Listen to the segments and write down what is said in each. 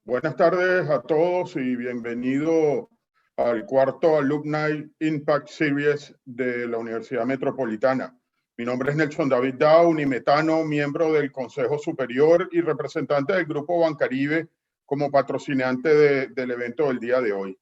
Buenas tardes a todos y bienvenido al cuarto Alumni Impact Series de la Universidad Metropolitana. Mi nombre es Nelson David Dao, unimetano, miembro del Consejo Superior y representante del Grupo Bancaribe como patrocinante del evento del día de hoy.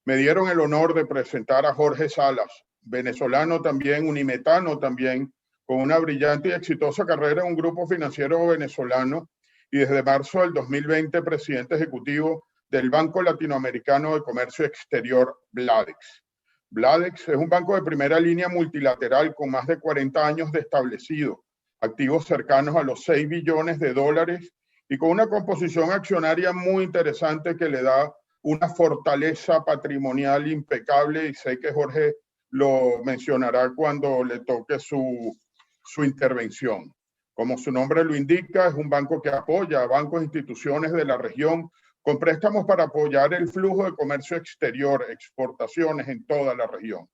Me dieron el honor de presentar a Jorge Salas, venezolano también, unimetano también, con una brillante y exitosa carrera en un grupo financiero venezolano y desde marzo del 2020 presidente ejecutivo del Banco Latinoamericano de Comercio Exterior, Bladex. Bladex es un banco de primera línea multilateral con más de 40 años de establecido, activos cercanos a los 6 billones de dólares y con una composición accionaria muy interesante que le da una fortaleza patrimonial impecable, y sé que Jorge lo mencionará cuando le toque su intervención. Como su nombre lo indica, es un banco que apoya a bancos e instituciones de la región con préstamos para apoyar el flujo de comercio exterior, exportaciones en toda la región.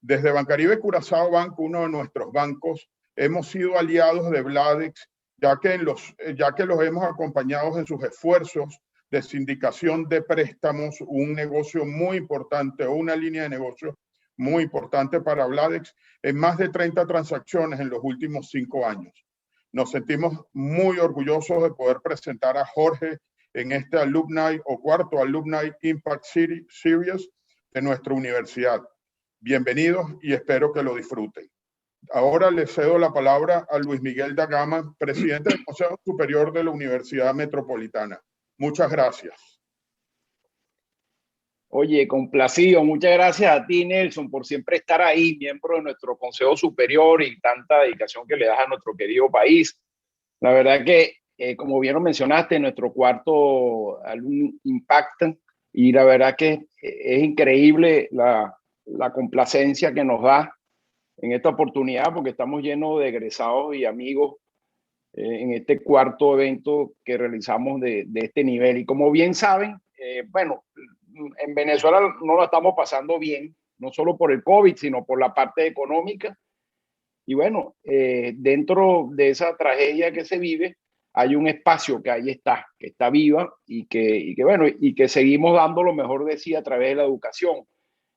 Desde Bancaribe Curazao Banco, uno de nuestros bancos, hemos sido aliados de Bladex, ya que los hemos acompañado en sus esfuerzos de sindicación de préstamos, un negocio muy importante o una línea de negocio muy importante para Bladex en más de 30 transacciones en los últimos 5 años. Nos sentimos muy orgullosos de poder presentar a Jorge en este Alumni o cuarto Alumni Impact Series de nuestra universidad. Bienvenidos y espero que lo disfruten. Ahora le cedo la palabra a Luis Miguel da Gama, presidente del Consejo Superior de la Universidad Metropolitana. Muchas gracias. Oye, complacido. Muchas gracias a ti, Nelson, por siempre estar ahí, miembro de nuestro Consejo Superior y tanta dedicación que le das a nuestro querido país. La verdad que, como bien lo mencionaste, nuestro cuarto Alumni Impact, y la verdad que es increíble la complacencia que nos da en esta oportunidad, porque estamos llenos de egresados y amigos en este cuarto evento que realizamos de este nivel. Y como bien saben, bueno, en Venezuela no lo estamos pasando bien, no solo por el COVID, sino por la parte económica. Y bueno, dentro de esa tragedia que se vive, hay un espacio que ahí está, que está viva y que seguimos dando lo mejor de sí a través de la educación.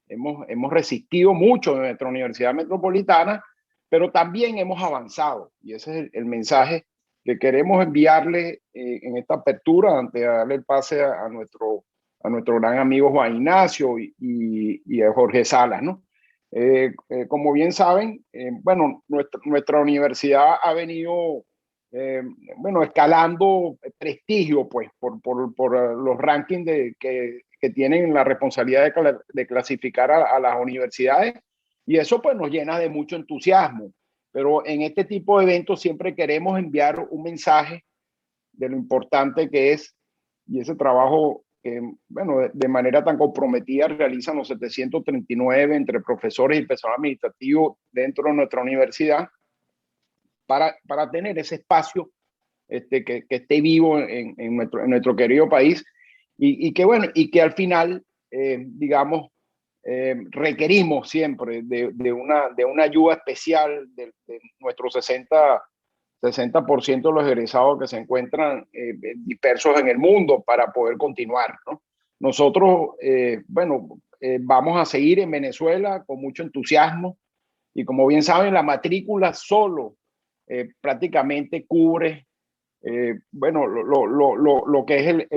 Hemos resistido mucho en nuestra Universidad Metropolitana, pero también hemos avanzado. Y ese es el mensaje que queremos enviarle en esta apertura, antes de darle el pase a nuestro gran amigo Juan Ignacio y a Jorge Salas, ¿no? Como bien saben, bueno, nuestra universidad ha venido bueno, escalando prestigio, pues, por los rankings que tienen la responsabilidad de clasificar a las universidades, y eso pues nos llena de mucho entusiasmo. Pero en este tipo de eventos siempre queremos enviar un mensaje de lo importante que es, y ese trabajo que, bueno, de manera tan comprometida realizan los 739 entre profesores y personal administrativo dentro de nuestra universidad para tener ese espacio que esté vivo en nuestro querido país y que, bueno, y que al final, digamos, requerimos siempre de una ayuda especial de nuestros 60% de los egresados que se encuentran dispersos en el mundo para poder continuar, ¿no? Nosotros, bueno, vamos a seguir en Venezuela con mucho entusiasmo y, como bien saben, la matrícula solo prácticamente cubre bueno, lo que es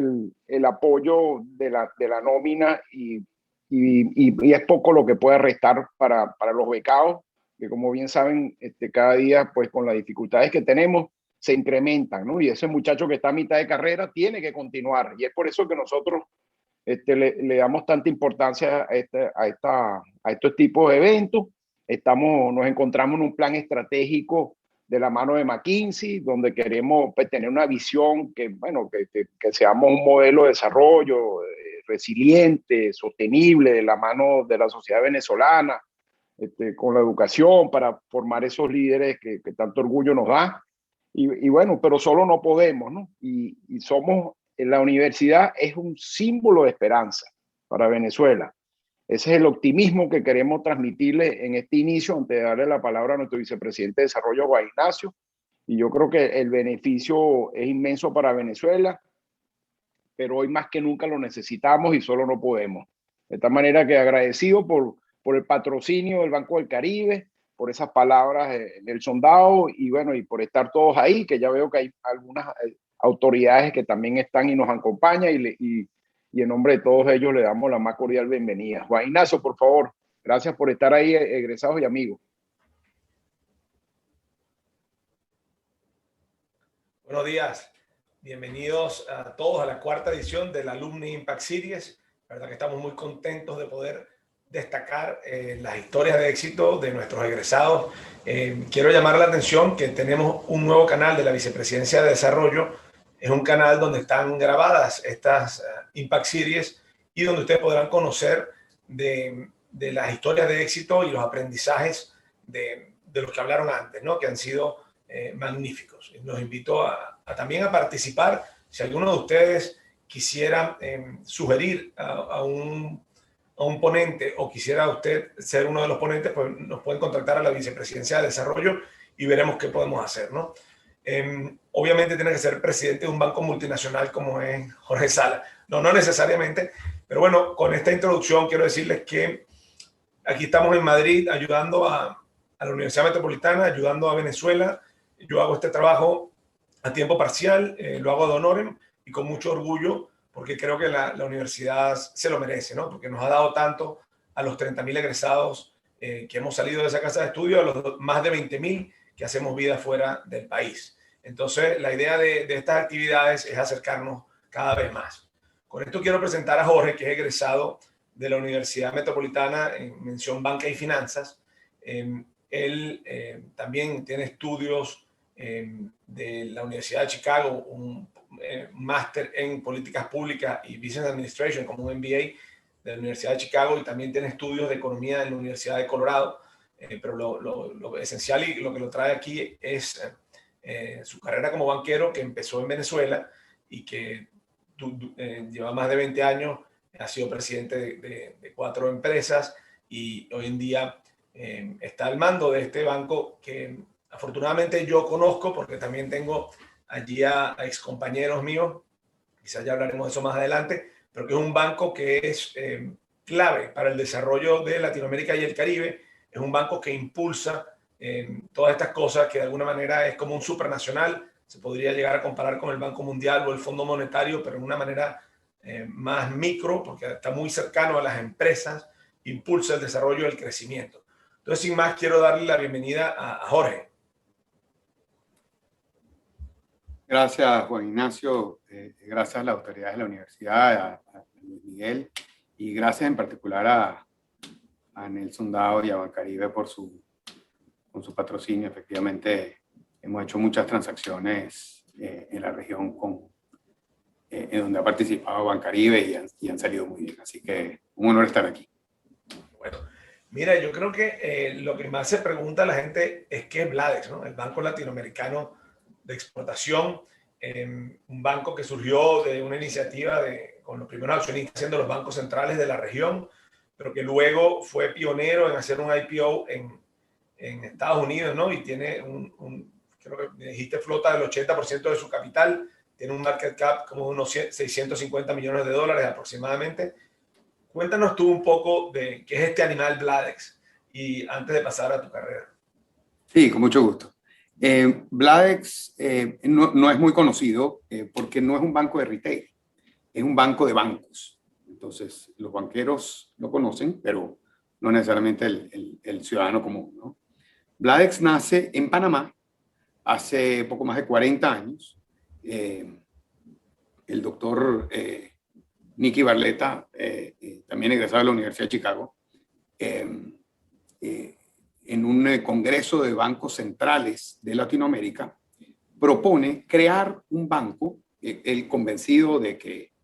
el apoyo de la nómina y es poco lo que puede restar para los becados, que como bien saben, cada día pues con las dificultades que tenemos se incrementan, ¿no? Y ese muchacho que está a mitad de carrera tiene que continuar, y es por eso que nosotros le damos tanta importancia a estos tipos de eventos. Nos encontramos en un plan estratégico de la mano de McKinsey, donde queremos pues, tener una visión que, bueno, que seamos un modelo de desarrollo resiliente, sostenible, de la mano de la sociedad venezolana, con la educación, para formar esos líderes que tanto orgullo nos da. Y bueno, pero solo no podemos, ¿no? Y la universidad es un símbolo de esperanza para Venezuela. Ese es el optimismo que queremos transmitirle en este inicio, antes de darle la palabra a nuestro vicepresidente de Desarrollo, Juan Ignacio. Y yo creo que el beneficio es inmenso para Venezuela. pero hoy más que nunca lo necesitamos y solo no podemos. De tal manera que agradecido por el patrocinio del Banco del Caribe, por esas palabras del sondado y bueno, y por estar todos ahí, que ya veo que hay algunas autoridades que también están y nos acompañan y en nombre de todos ellos le damos la más cordial bienvenida. Juan Ignacio, por favor, gracias por estar ahí, egresados y amigos. Buenos días, bienvenidos a todos a la cuarta edición de la Alumni Impact Series. La verdad que estamos muy contentos de poder destacar las historias de éxito de nuestros egresados. Quiero llamar la atención que tenemos un nuevo canal de la Vicepresidencia de Desarrollo. Es un canal donde están grabadas estas Impact Series y donde ustedes podrán conocer de las historias de éxito y los aprendizajes de los que hablaron antes, ¿no? Que han sido magníficos. Los invito también a participar. Si alguno de ustedes quisiera sugerir a un ponente o quisiera usted ser uno de los ponentes, pues nos pueden contactar a la Vicepresidencia de Desarrollo y veremos qué podemos hacer, ¿no? Obviamente tiene que ser presidente de un banco multinacional como es Jorge Sala. No necesariamente, pero bueno, con esta introducción quiero decirles que aquí estamos en Madrid ayudando a la Universidad Metropolitana, ayudando a Venezuela. Yo hago este trabajo a tiempo parcial, lo hago ad honorem y con mucho orgullo, porque creo que la universidad se lo merece, ¿no? Porque nos ha dado tanto a los 30.000 egresados que hemos salido de esa casa de estudio, a los más de 20.000 que hacemos vida fuera del país. Entonces, la idea de estas actividades es acercarnos cada vez más. Con esto quiero presentar a Jorge, que es egresado de la Universidad Metropolitana en mención Banca y Finanzas. Él también tiene estudios de la Universidad de Chicago, un máster en políticas públicas y business administration, como un MBA de la Universidad de Chicago, y también tiene estudios de economía en la Universidad de Colorado. Pero lo esencial y lo que lo trae aquí es su carrera como banquero, que empezó en Venezuela y que lleva más de 20 años, ha sido presidente de 4 empresas y hoy en día está al mando de este banco que afortunadamente yo conozco porque también tengo allí a excompañeros míos, quizás ya hablaremos de eso más adelante, pero que es un banco que es clave para el desarrollo de Latinoamérica y el Caribe. Es un banco que impulsa todas estas cosas, que de alguna manera es como un supranacional. Se podría llegar a comparar con el Banco Mundial o el Fondo Monetario, pero en una manera más micro, porque está muy cercano a las empresas, impulsa el desarrollo y el crecimiento. Entonces, sin más, quiero darle la bienvenida a Jorge. Gracias, Juan Ignacio. Gracias a las autoridades de la universidad, a Luis Miguel, y gracias en particular a Nelson Dao y a Bancaribe con su patrocinio. Efectivamente, hemos hecho muchas transacciones en la región en donde ha participado Bancaribe y han salido muy bien. Así que un honor estar aquí. Bueno, mira, yo creo que lo que más se pregunta a la gente es qué es Bladex, ¿no? El Banco Latinoamericano de Exportación, un banco que surgió de una iniciativa con los primeros accionistas siendo los bancos centrales de la región, pero que luego fue pionero en hacer un IPO en Estados Unidos, ¿no? Y tiene creo que me dijiste, flota del 80% de su capital, tiene un market cap como unos 650 millones de dólares aproximadamente. Cuéntanos tú un poco de qué es este animal Bladex y antes de pasar a tu carrera. Sí, con mucho gusto. Bladex no es muy conocido porque no es un banco de retail, es un banco de bancos. Entonces, los banqueros lo conocen, pero no necesariamente el ciudadano común, ¿no? Bladex nace en Panamá hace poco más de 40 años. El doctor Nicky Barletta, también egresado de la Universidad de Chicago, en un congreso de bancos centrales de Latinoamérica, propone crear un banco, él convencido de que,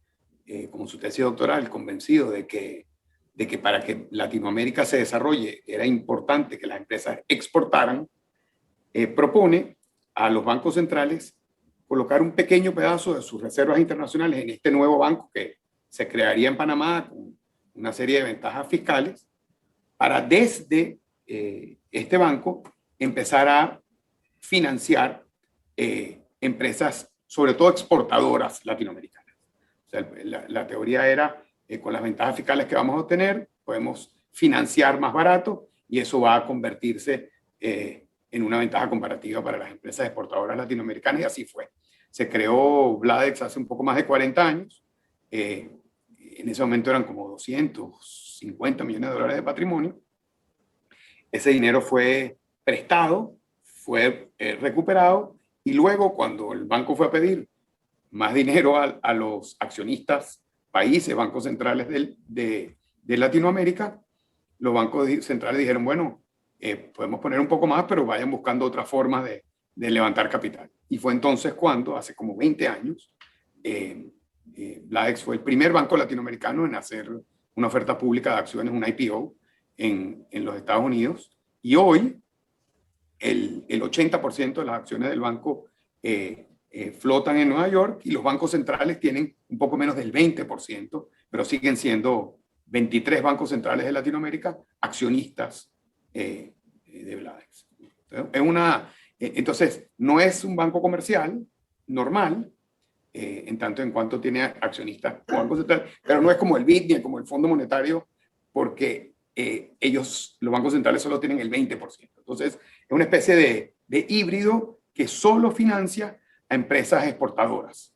como su tesis doctoral, convencido de que para que Latinoamérica se desarrolle era importante que las empresas exportaran, propone a los bancos centrales colocar un pequeño pedazo de sus reservas internacionales en este nuevo banco que se crearía en Panamá con una serie de ventajas fiscales para desde este banco empezar a financiar empresas, sobre todo exportadoras latinoamericanas. O sea, la teoría era, con las ventajas fiscales que vamos a obtener, podemos financiar más barato y eso va a convertirse en una ventaja comparativa para las empresas exportadoras latinoamericanas, y así fue. Se creó Bladex hace un poco más de 40 años. En ese momento eran como 250 millones de dólares de patrimonio. Ese dinero fue prestado, fue recuperado, y luego cuando el banco fue a pedir más dinero a los accionistas, países, bancos centrales de Latinoamérica, los bancos centrales dijeron, bueno, podemos poner un poco más, pero vayan buscando otras formas de levantar capital. Y fue entonces cuando, hace como 20 años, Bladex fue el primer banco latinoamericano en hacer una oferta pública de acciones, un IPO, en los Estados Unidos. Y hoy, el 80% de las acciones del banco flotan en Nueva York, y los bancos centrales tienen un poco menos del 20%, pero siguen siendo 23 bancos centrales de Latinoamérica accionistas de Bladex. Entonces, no es un banco comercial normal, en tanto en cuanto tiene accionistas como Banco Central, pero no es como el BID ni como el Fondo Monetario, porque los bancos centrales solo tienen el 20%. Entonces, es una especie de híbrido que solo financia a empresas exportadoras.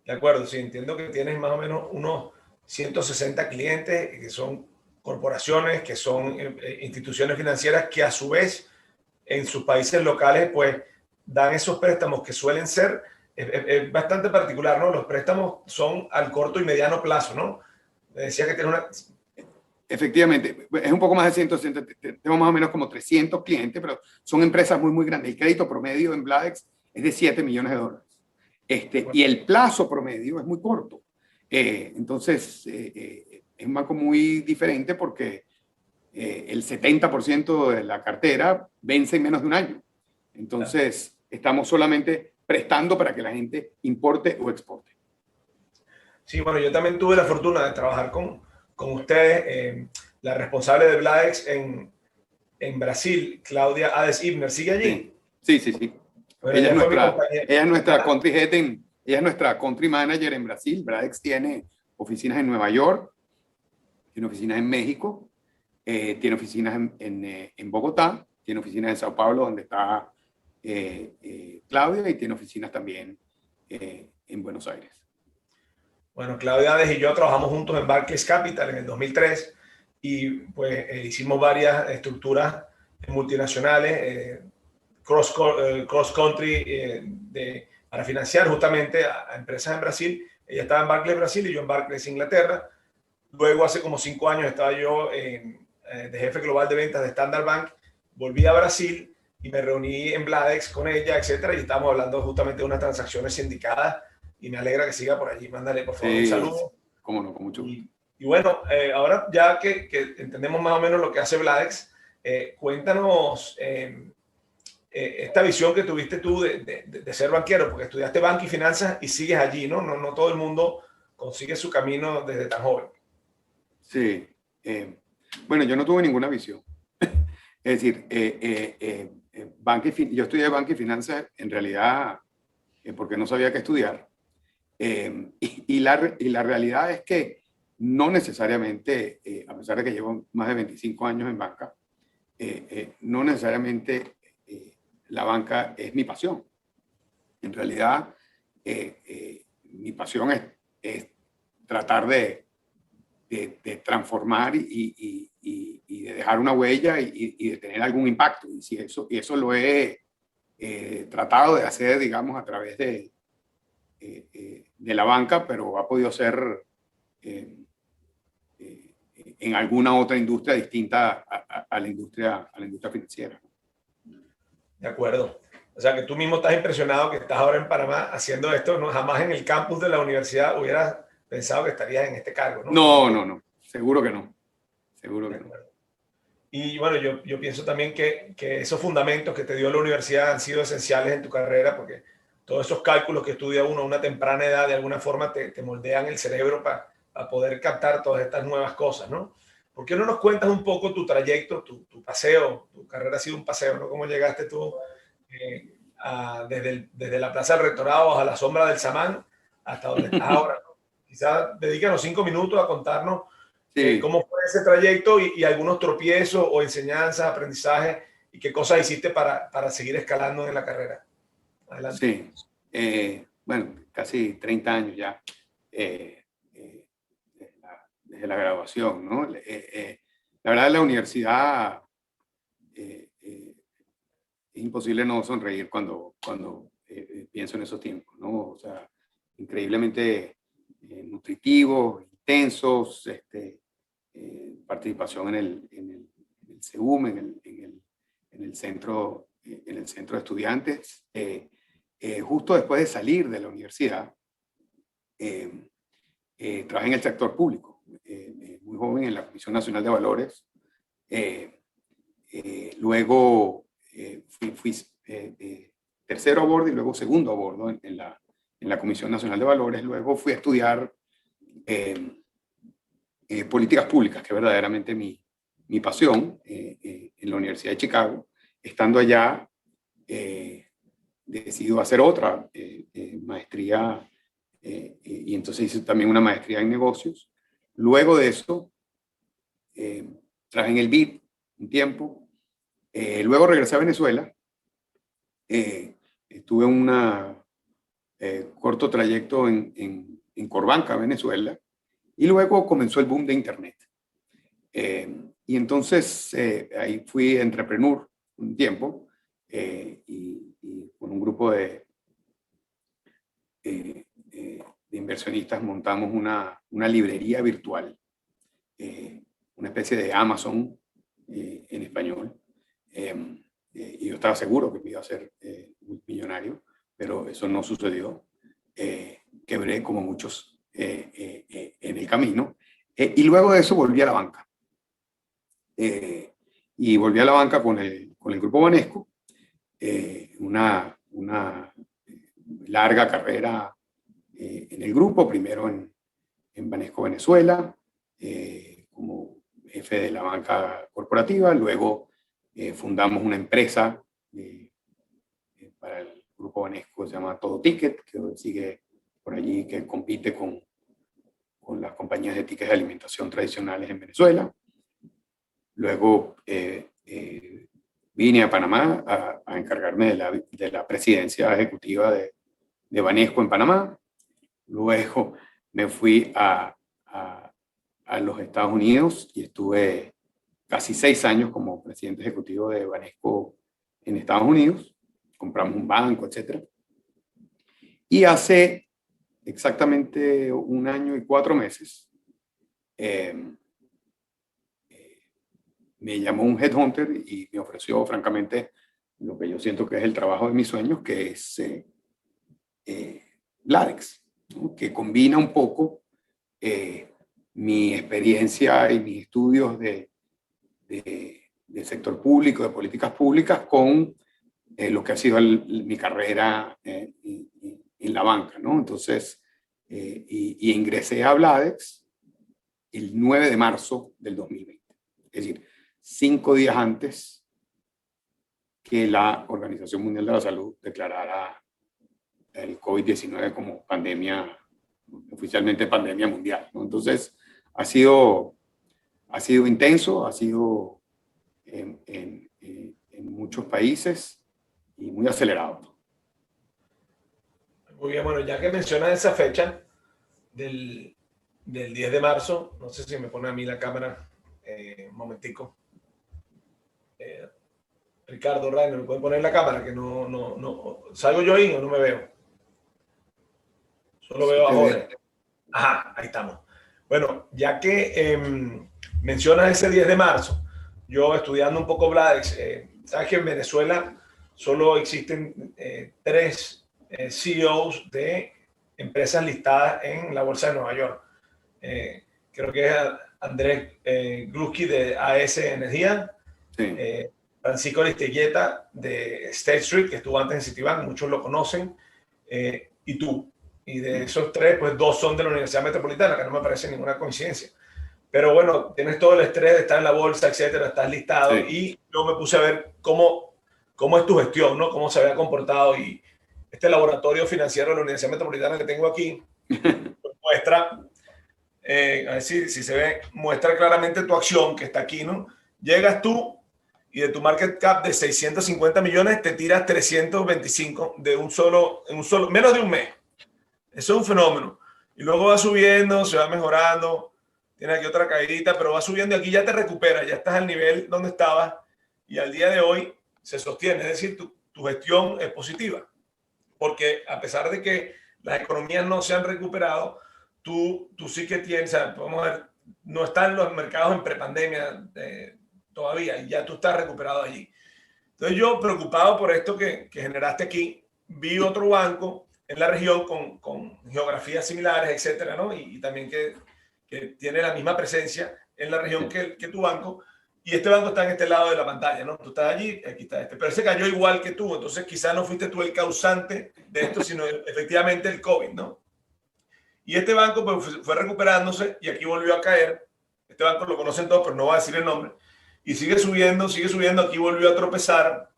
De acuerdo, sí, entiendo que tienes más o menos unos 160 clientes que son corporaciones, que son instituciones financieras que a su vez en sus países locales pues dan esos préstamos que suelen ser es bastante particular, ¿no? Los préstamos son al corto y mediano plazo, ¿no? Me decía que tiene una... Efectivamente, es un poco más de 160, tenemos más o menos como 300 clientes, pero son empresas muy, muy grandes. El crédito promedio en Bladex es de 7 millones de dólares. Y el plazo promedio es muy corto. Entonces, es un banco muy diferente porque el 70% de la cartera vence en menos de un año. Entonces, estamos solamente prestando para que la gente importe o exporte. Sí, bueno, yo también tuve la fortuna de trabajar con ustedes, la responsable de Bladex en Brasil, Claudia Ades Ibner, ¿sigue allí? Sí, sí, sí. Bueno, ella es nuestra country head ella es nuestra country manager en Brasil. Bladex tiene oficinas en Nueva York, tiene oficinas en México, tiene oficinas en Bogotá, tiene oficinas en Sao Paulo, donde está Claudia, y tiene oficinas también en Buenos Aires. Bueno, Claudia Ades y yo trabajamos juntos en Barclays Capital en el 2003 y pues hicimos varias estructuras multinacionales, cross country, para financiar justamente a empresas en Brasil. Ella estaba en Barclays Brasil y yo en Barclays Inglaterra. Luego, hace como 5 años, estaba yo de jefe global de ventas de Standard Bank. Volví a Brasil y me reuní en Bladex con ella, etcétera, y estábamos hablando justamente de unas transacciones sindicadas, y me alegra que siga por allí. Mándale, por favor, un saludo. Cómo no, con mucho gusto. Y bueno, ahora ya que entendemos más o menos lo que hace Bladex, cuéntanos esta visión que tuviste tú de ser banquero, porque estudiaste banca y finanzas y sigues allí, ¿no? No todo el mundo consigue su camino desde tan joven. Sí. Bueno, yo no tuve ninguna visión. Es decir, yo estudié banca y finanzas en realidad porque no sabía qué estudiar. Y la realidad es que no necesariamente, a pesar de que llevo más de 25 años en banca, no necesariamente la banca es mi pasión. En realidad, mi pasión es tratar de transformar y de dejar una huella y de tener algún impacto. Y eso lo he tratado de hacer, digamos, a través de la banca, pero ha podido ser en alguna otra industria distinta a la industria financiera. De acuerdo. O sea, que tú mismo estás impresionado que estás ahora en Panamá haciendo esto, ¿no? Jamás en el campus de la universidad hubieras pensado que estarías en este cargo, ¿no? No. Seguro que no. Seguro que no. Y bueno, yo pienso también que esos fundamentos que te dio la universidad han sido esenciales en tu carrera, porque todos esos cálculos que estudia uno a una temprana edad de alguna forma te moldean el cerebro para poder captar todas estas nuevas cosas, ¿no? ¿Por qué no nos cuentas un poco tu trayecto, tu paseo? Tu carrera ha sido un paseo, ¿no? ¿Cómo llegaste tú desde la Plaza del Rectorado a la sombra del Samán hasta donde estás ahora, ¿no? Quizás dedícanos 5 minutos a contarnos Sí. cómo fue ese trayecto y algunos tropiezos o enseñanzas, aprendizajes y qué cosas hiciste para seguir escalando en la carrera. Adelante. Sí. Bueno, casi 30 años ya desde la graduación, ¿no? La verdad, la universidad es imposible no sonreír cuando pienso en esos tiempos, ¿no? O sea, increíblemente nutritivos, intensos, participación en el CEUM, en el centro de estudiantes. Justo después de salir de la universidad, trabajé en el sector público, muy joven en la Comisión Nacional de Valores. Luego fui tercero a bordo y luego segundo a bordo en la Comisión Nacional de Valores. Luego fui a estudiar políticas públicas, que es verdaderamente mi pasión, en la Universidad de Chicago. Estando allá, decidí hacer otra maestría, y entonces hice también una maestría en negocios. Luego de eso, trabajé en el BID un tiempo. Luego regresé a Venezuela. Estuve un corto trayecto en Corbanca, Venezuela, y luego comenzó el boom de Internet. Y entonces ahí fui entrepreneur un tiempo, y con un grupo de inversionistas montamos una librería virtual, una especie de Amazon en español. Y yo estaba seguro que me iba a ser millonario, pero eso no sucedió. Quebré como muchos en el camino. Y luego de eso volví a la banca. Y volví a la banca con el Grupo Banesco. Una larga carrera en el grupo, primero en Banesco Venezuela, como jefe de la banca corporativa. Luego fundamos una empresa para el Grupo Banesco, se llama Todo Ticket, que sigue por allí, que compite con las compañías de tickets de alimentación tradicionales en Venezuela. Luego vine a Panamá a encargarme de la presidencia ejecutiva de Banesco en Panamá. Luego me fui a los Estados Unidos y estuve casi 6 años como presidente ejecutivo de Banesco en Estados Unidos. Compramos un banco, etc. Y hace exactamente 1 año y 4 meses me llamó un headhunter y me ofreció, francamente, lo que yo siento que es el trabajo de mis sueños, que es Bladex, ¿no? Que combina un poco mi experiencia y mis estudios del sector público, de políticas públicas, con lo que ha sido mi carrera en la banca, ¿no? Entonces, y ingresé a Bladex el 9 de marzo del 2020. Es decir, 5 días antes que la Organización Mundial de la Salud declarara el COVID-19 como pandemia, oficialmente pandemia mundial, ¿no? Entonces, ha sido intenso, ha sido en muchos países y muy acelerado. Muy bien, bueno, ya que mencionas esa fecha del 10 de marzo, no sé si me pone a mí la cámara un momentico. Ricardo, Rainer, ¿me pueden poner la cámara? Que no ¿salgo yo ahí o no me veo? Solo veo a Jorge. Ajá, ahí estamos. Bueno, ya que mencionas ese 10 de marzo, yo estudiando un poco Bladex, sabes que en Venezuela solo existen 3 CEOs de empresas listadas en la Bolsa de Nueva York. Creo que es Andrés Gluski de AS Energía, Sí. Francisco Aristeguieta de State Street, que estuvo antes en Citibank, muchos lo conocen, y tú. Y de esos 3, pues 2 son de la Universidad Metropolitana, que no me parece ninguna coincidencia. Pero bueno, tienes todo el estrés de estar en la bolsa, etcétera, estás listado. Sí. Y yo me puse a ver cómo es tu gestión, ¿no? Cómo se había comportado. Y este laboratorio financiero de la Universidad Metropolitana que tengo aquí muestra, a ver si se ve, muestra claramente tu acción que está aquí, ¿no? Llegas tú y de tu market cap de 650 millones te tiras 325 en un solo, menos de un mes. Eso es un fenómeno. Y luego va subiendo, se va mejorando, tiene aquí otra caidita, pero va subiendo y aquí ya te recuperas, ya estás al nivel donde estabas y al día de hoy se sostiene, es decir, tu gestión es positiva. Porque a pesar de que las economías no se han recuperado, tú sí que tienes, o sea, vamos a ver, no están los mercados en prepandemia todavía y ya tú estás recuperado allí. Entonces yo, preocupado por esto que generaste aquí, vi otro banco en la región con geografías similares, etcétera, ¿no? Y también que tiene la misma presencia en la región que tu banco. Y este banco está en este lado de la pantalla, ¿no? Tú estás allí, aquí está este. Pero ese cayó igual que tú, entonces quizás no fuiste tú el causante de esto, sino efectivamente el COVID, ¿no? Y este banco pues, fue recuperándose y aquí volvió a caer. Este banco lo conocen todos, pero no voy a decir el nombre. Y sigue subiendo, aquí volvió a tropezar.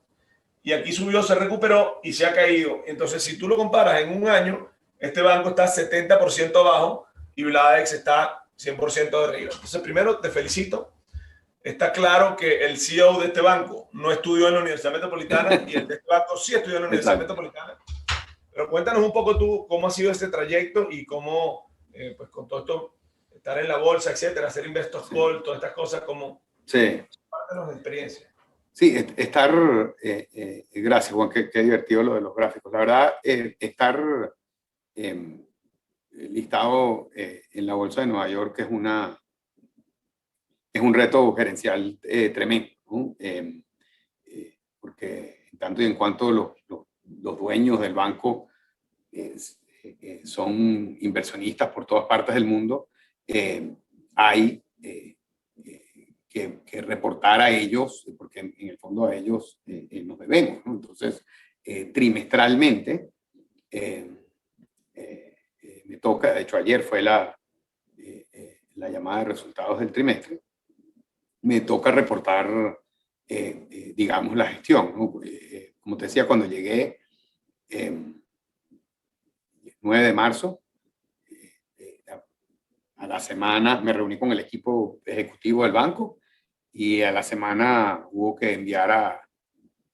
Y aquí subió, se recuperó y se ha caído. Entonces, si tú lo comparas en un año, este banco está 70% abajo y Bladex está 100% de arriba. Entonces, primero te felicito. Está claro que el CEO de este banco no estudió en la Universidad Metropolitana y el de este banco sí estudió en la Universidad Metropolitana. Pero cuéntanos un poco tú cómo ha sido este trayecto y cómo, pues con todo esto, estar en la bolsa, etcétera, hacer investor call, todas estas cosas, como parte de experiencia. Sí, gracias Juan, qué divertido lo de los gráficos. La verdad, estar listado en la bolsa de Nueva York es un reto gerencial tremendo, ¿no? Porque en tanto y en cuanto los dueños del banco son inversionistas por todas partes del mundo, hay que reportar a ellos, porque en el fondo a ellos nos debemos, ¿no? Entonces, trimestralmente me toca, de hecho ayer fue la llamada de resultados del trimestre, me toca reportar, digamos, la gestión, ¿no? Como te decía, cuando llegué el 9 de marzo, a la semana me reuní con el equipo ejecutivo del banco y a la semana hubo que enviar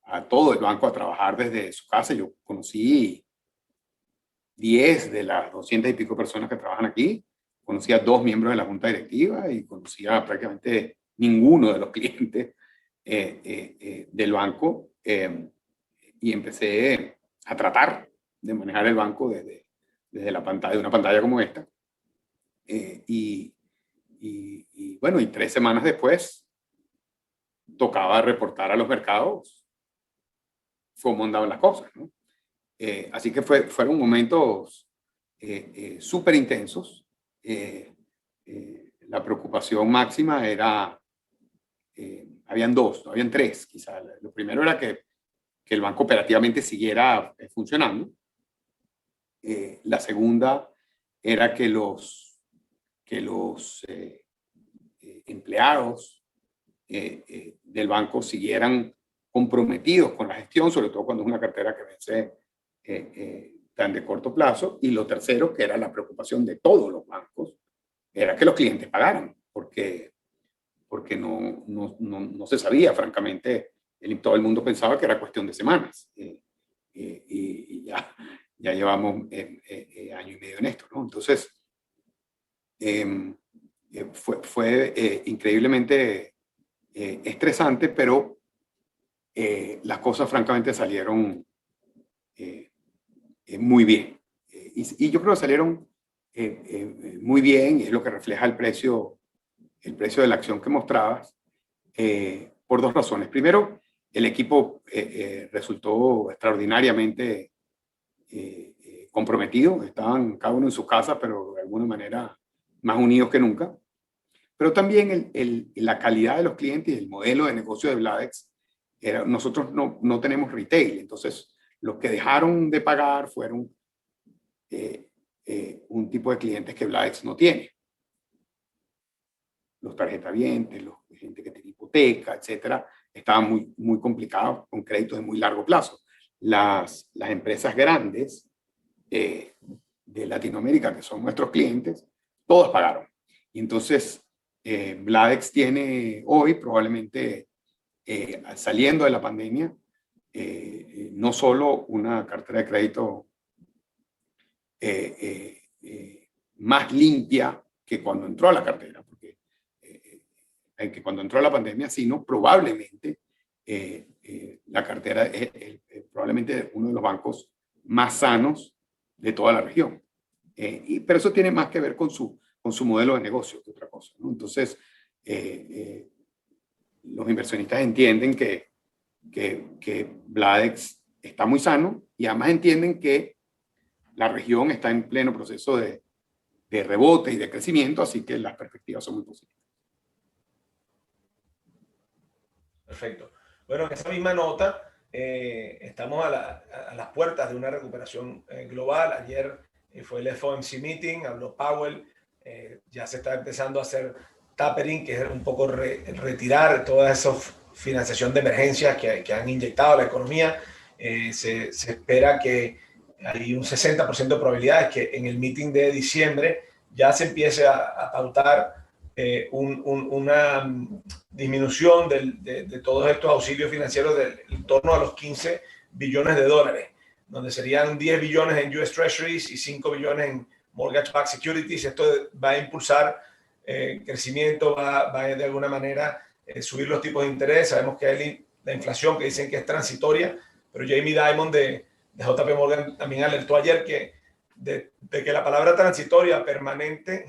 a todo el banco a trabajar desde su casa. Yo conocí 10 de las 200 y pico personas que trabajan aquí, conocí a 2 miembros de la junta directiva y conocí a prácticamente ninguno de los clientes del banco y empecé a tratar de manejar el banco desde la pantalla, de una pantalla como esta. Y bueno, y 3 semanas después tocaba reportar a los mercados cómo andaban las cosas, ¿no? Así que fueron momentos súper intensos. La preocupación máxima era, habían 2, habían 3 quizás. Lo primero era que el banco operativamente siguiera funcionando. La segunda era que los empleados del banco siguieran comprometidos con la gestión, sobre todo cuando es una cartera que vence tan de corto plazo. Y lo tercero, que era la preocupación de todos los bancos, era que los clientes pagaran, porque no se sabía, francamente, todo el mundo pensaba que era cuestión de semanas. Y ya llevamos año y medio en esto, ¿no? Entonces, fue increíblemente estresante, pero las cosas francamente salieron muy bien. Y yo creo que salieron muy bien, y es lo que refleja el precio de la acción que mostrabas, por 2 razones. Primero, el equipo resultó extraordinariamente comprometido, estaban cada uno en su casa, pero de alguna manera más unidos que nunca. Pero también la calidad de los clientes y el modelo de negocio de Bladex, nosotros no tenemos retail, entonces los que dejaron de pagar fueron un tipo de clientes que Bladex no tiene. Los tarjetavientes, la gente que tiene hipoteca, etcétera, estaban muy complicados con créditos de muy largo plazo. Las empresas grandes Latinoamérica, que son nuestros clientes, todos pagaron. Y entonces, Bladex tiene hoy, probablemente saliendo de la pandemia, no solo una cartera de crédito más limpia que cuando entró a la cartera, porque que cuando entró a la pandemia, sino probablemente la cartera es probablemente uno de los bancos más sanos de toda la región. Pero eso tiene más que ver con su modelo de negocio que otra cosa, ¿no? Entonces, los inversionistas entienden que Bladex está muy sano y además entienden que la región está en pleno proceso de rebote y de crecimiento, así que las perspectivas son muy positivas. Perfecto. Bueno, en esa misma nota, estamos a las puertas de una recuperación global. Ayer fue el FOMC meeting, habló Powell, ya se está empezando a hacer tapering, que es un poco retirar toda esa financiación de emergencias que han inyectado a la economía. Se espera que hay un 60% de probabilidades que en el meeting de diciembre ya se empiece a pautar una disminución de todos estos auxilios financieros en torno a los 15 billones de dólares, donde serían 10 billones en US Treasuries y 5 billones en mortgage-backed securities. Esto va a impulsar crecimiento, va de alguna manera subir los tipos de interés. Sabemos que hay la inflación que dicen que es transitoria, pero Jamie Dimon de JP Morgan también alertó ayer que de que la palabra transitoria permanente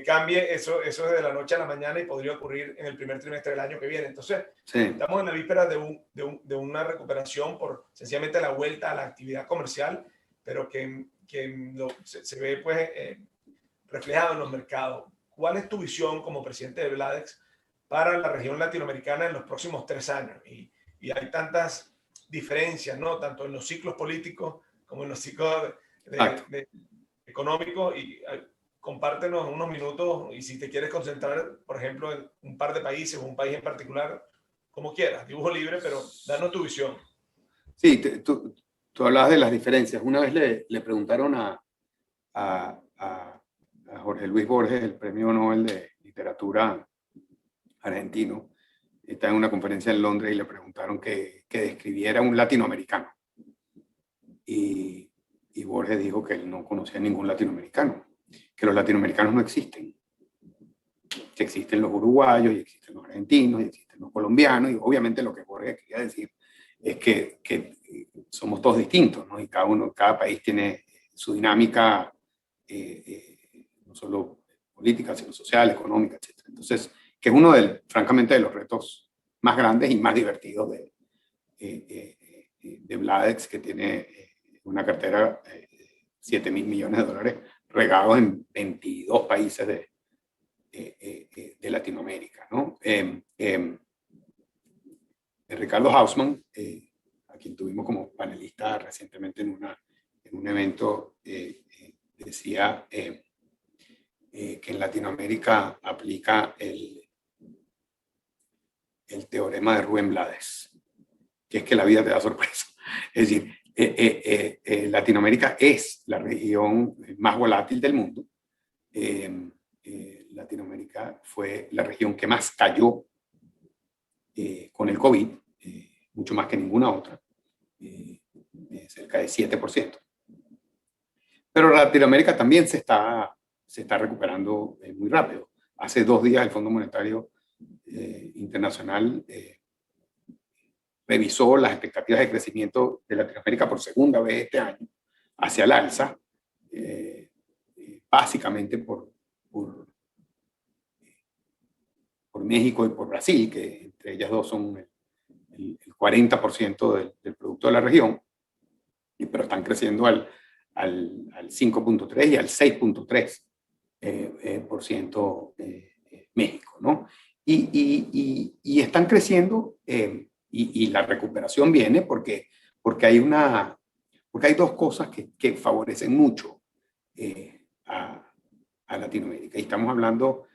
cambie eso de la noche a la mañana y podría ocurrir en el primer trimestre del año que viene. Entonces, sí, estamos en la víspera de una recuperación por sencillamente la vuelta a la actividad comercial, pero que se ve pues reflejado en los mercados. ¿Cuál es tu visión como presidente de Bladex para la región latinoamericana en los próximos 3 años? Y hay tantas diferencias, ¿no? Tanto en los ciclos políticos como en los ciclos económicos. Y compártenos unos minutos, y si te quieres concentrar, por ejemplo, en un par de países o un país en particular, como quieras, dibujo libre, pero danos tu visión. Sí, tú hablabas de las diferencias. Una vez le preguntaron a Jorge Luis Borges, el premio Nobel de Literatura argentino, está en una conferencia en Londres y le preguntaron que describiera un latinoamericano. Y Borges dijo que él no conocía a ningún latinoamericano, que los latinoamericanos no existen, que existen los uruguayos y existen los argentinos y existen los colombianos, y obviamente lo que Borges quería decir es que somos todos distintos, ¿no? Y cada país tiene su dinámica, no solo política, sino social, económica, etc. Entonces, que es uno francamente, de los retos más grandes y más divertidos de Bladex, que tiene una cartera de 7.000 millones de dólares regados en 22 países de Latinoamérica, ¿no? Ricardo Hausmann, a quien tuvimos como panelista recientemente en un evento, decía que en Latinoamérica aplica el teorema de Rubén Blades, que es que la vida te da sorpresa. Es decir, Latinoamérica es la región más volátil del mundo. Latinoamérica fue la región que más cayó con el COVID, mucho más que ninguna otra, cerca de 7%. Pero Latinoamérica también se está recuperando muy rápido. Hace 2 días el Fondo Monetario Internacional revisó las expectativas de crecimiento de Latinoamérica por segunda vez este año hacia el alza, básicamente por México y por Brasil, que entre ellas dos son el 40% del producto de la región, pero están creciendo al 5.3 y al 6.3% México, ¿no? Y están creciendo, y la recuperación viene porque hay dos cosas que favorecen mucho a Latinoamérica. Y estamos hablando,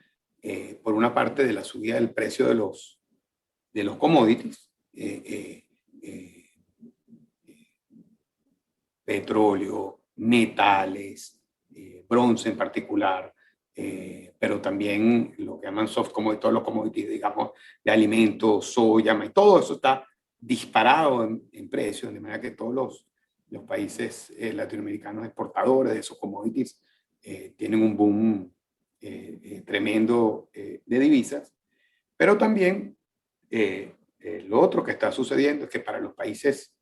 por una parte, de la subida del precio de los commodities, petróleo, metales, bronce en particular, pero también lo que llaman soft commodities, todos los commodities, digamos, de alimentos, soya, maíz, todo eso está disparado en precios, de manera que todos los países latinoamericanos exportadores de esos commodities tienen un boom tremendo de divisas, pero también lo otro que está sucediendo es que para los países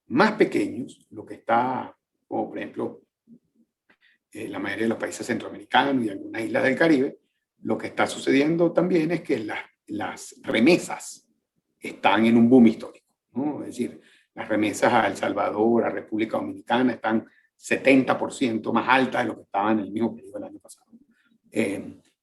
más pequeños, lo que está, como por ejemplo, la mayoría de los países centroamericanos y algunas islas del Caribe, lo que está sucediendo también es que las remesas están en un boom histórico, ¿no? Es decir, las remesas a El Salvador, a República Dominicana, están 70% más altas de lo que estaban en el mismo periodo del año pasado.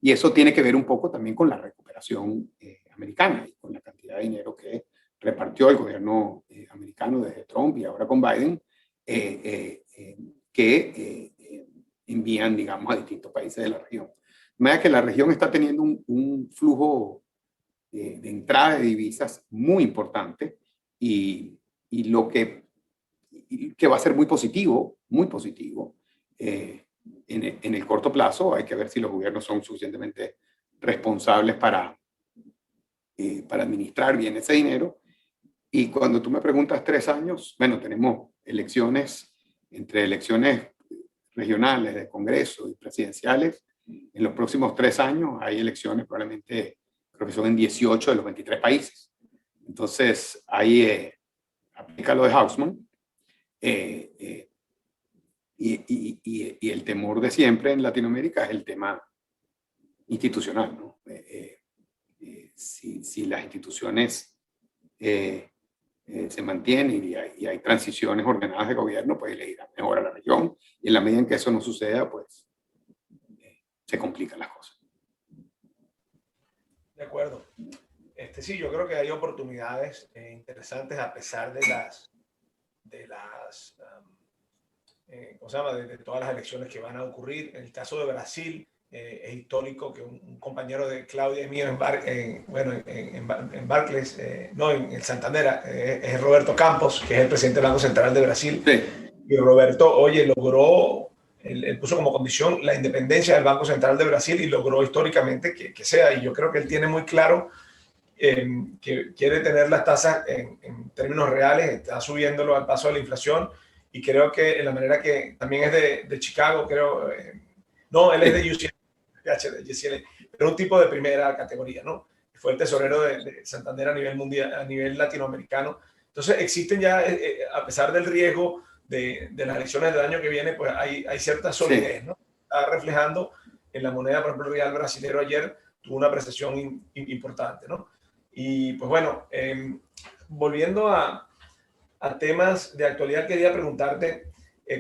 Y eso tiene que ver un poco también con la recuperación americana y con la cantidad de dinero que repartió el gobierno americano desde Trump y ahora con Biden, que envían, digamos, a distintos países de la región. De manera que la región está teniendo un flujo de entrada de divisas muy importante y lo que va a ser muy positivo, en el corto plazo. Hay que ver si los gobiernos son suficientemente responsables para administrar bien ese dinero. Y cuando tú me preguntas 3 años, bueno, tenemos elecciones, entre elecciones regionales, de Congreso y presidenciales. En los próximos 3 años hay elecciones, probablemente creo que son en 18 de los 23 países. Entonces, ahí aplica lo de Haussmann. Y el temor de siempre en Latinoamérica es el tema institucional, ¿no? Si las instituciones se mantienen y hay transiciones ordenadas de gobierno, pues le irá mejor a la región. Y en la medida en que eso no suceda, pues se complican las cosas. De acuerdo. Sí, yo creo que hay oportunidades interesantes a pesar de ¿cómo se llama? De todas las elecciones que van a ocurrir. En el caso de Brasil, es histórico que un compañero de Claudia y mío en Barclays, no, en el Santander, es Roberto Campos, que es el presidente del Banco Central de Brasil. Sí. Y Roberto, oye, él puso como condición la independencia del Banco Central de Brasil y logró históricamente que sea. Y yo creo que él tiene muy claro que quiere tener las tasas en términos reales, está subiéndolo al paso de la inflación. Y creo que en la manera que también es de Chicago, creo, no, él es de UCLA, pero un tipo de primera categoría, ¿no? Fue el tesorero de Santander a nivel mundial, a nivel latinoamericano. Entonces existen ya, a pesar del riesgo de las elecciones del año que viene, pues hay cierta solidez, ¿no? Está reflejando en la moneda, por ejemplo, el real brasilero ayer tuvo una apreciación importante, ¿no? Y pues bueno, volviendo a temas de actualidad, quería preguntarte,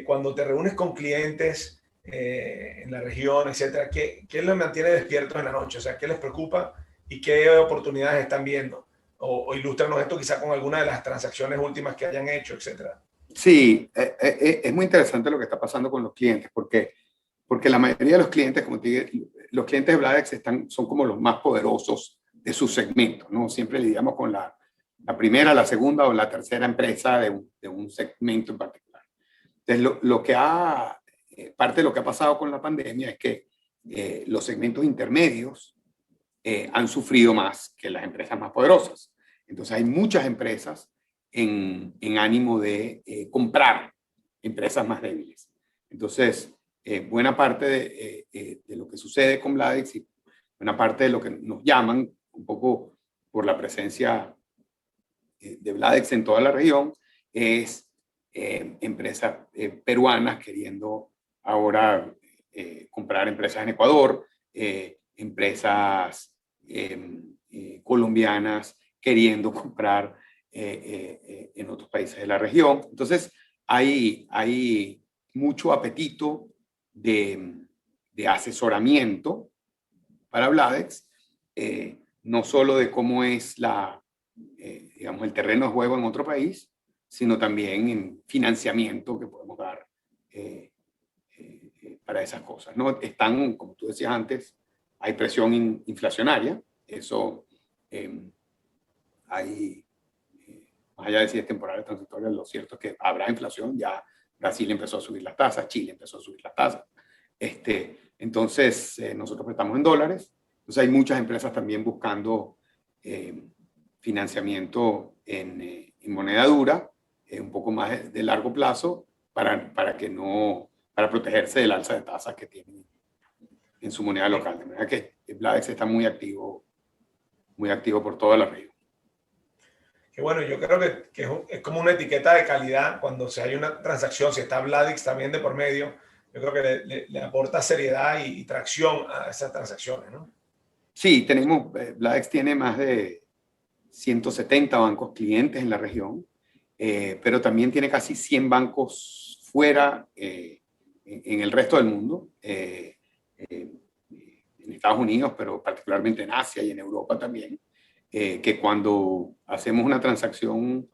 cuando te reúnes con clientes en la región, etcétera, ¿qué les mantiene despiertos en la noche? O sea, ¿qué les preocupa y qué oportunidades están viendo? O ilústranos esto quizá con alguna de las transacciones últimas que hayan hecho, etcétera. Sí, es muy interesante lo que está pasando con los clientes, porque la mayoría de los clientes, como te digo, los clientes de Bladex son como los más poderosos de su segmento, ¿no? Siempre lidiamos con la primera, la segunda o la tercera empresa de un segmento en particular. Entonces, parte de lo que ha pasado con la pandemia es que los segmentos intermedios han sufrido más que las empresas más poderosas. Entonces, hay muchas empresas en ánimo de comprar empresas más débiles. Entonces, buena parte de lo que sucede con Bladex y buena parte de lo que nos llaman, un poco por la presencia de Bladex en toda la región, es empresas peruanas queriendo ahora comprar empresas en Ecuador, empresas colombianas queriendo comprar en otros países de la región. Entonces, hay mucho apetito de asesoramiento para Bladex, no solo de cómo es digamos, el terreno de juego en otro país, sino también en financiamiento que podemos dar para esas cosas, ¿no? Están, como tú decías antes, hay presión inflacionaria, eso hay, más allá de si es temporal o transitoria, lo cierto es que habrá inflación, ya Brasil empezó a subir las tasas, Chile empezó a subir las tasas. Entonces, nosotros prestamos en dólares. Entonces, hay muchas empresas también buscando financiamiento en moneda dura, un poco más de largo plazo, para protegerse del alza de tasas que tienen en su moneda local. De manera que Bladex está muy activo por toda la región. Que bueno, yo creo que es como una etiqueta de calidad cuando se hay una transacción, si está Bladex también de por medio, yo creo que le aporta seriedad y tracción a esas transacciones, ¿no? Sí, Bladex tiene más de 170 bancos clientes en la región, pero también tiene casi 100 bancos fuera en el resto del mundo, en Estados Unidos, pero particularmente en Asia y en Europa también, que cuando hacemos una transacción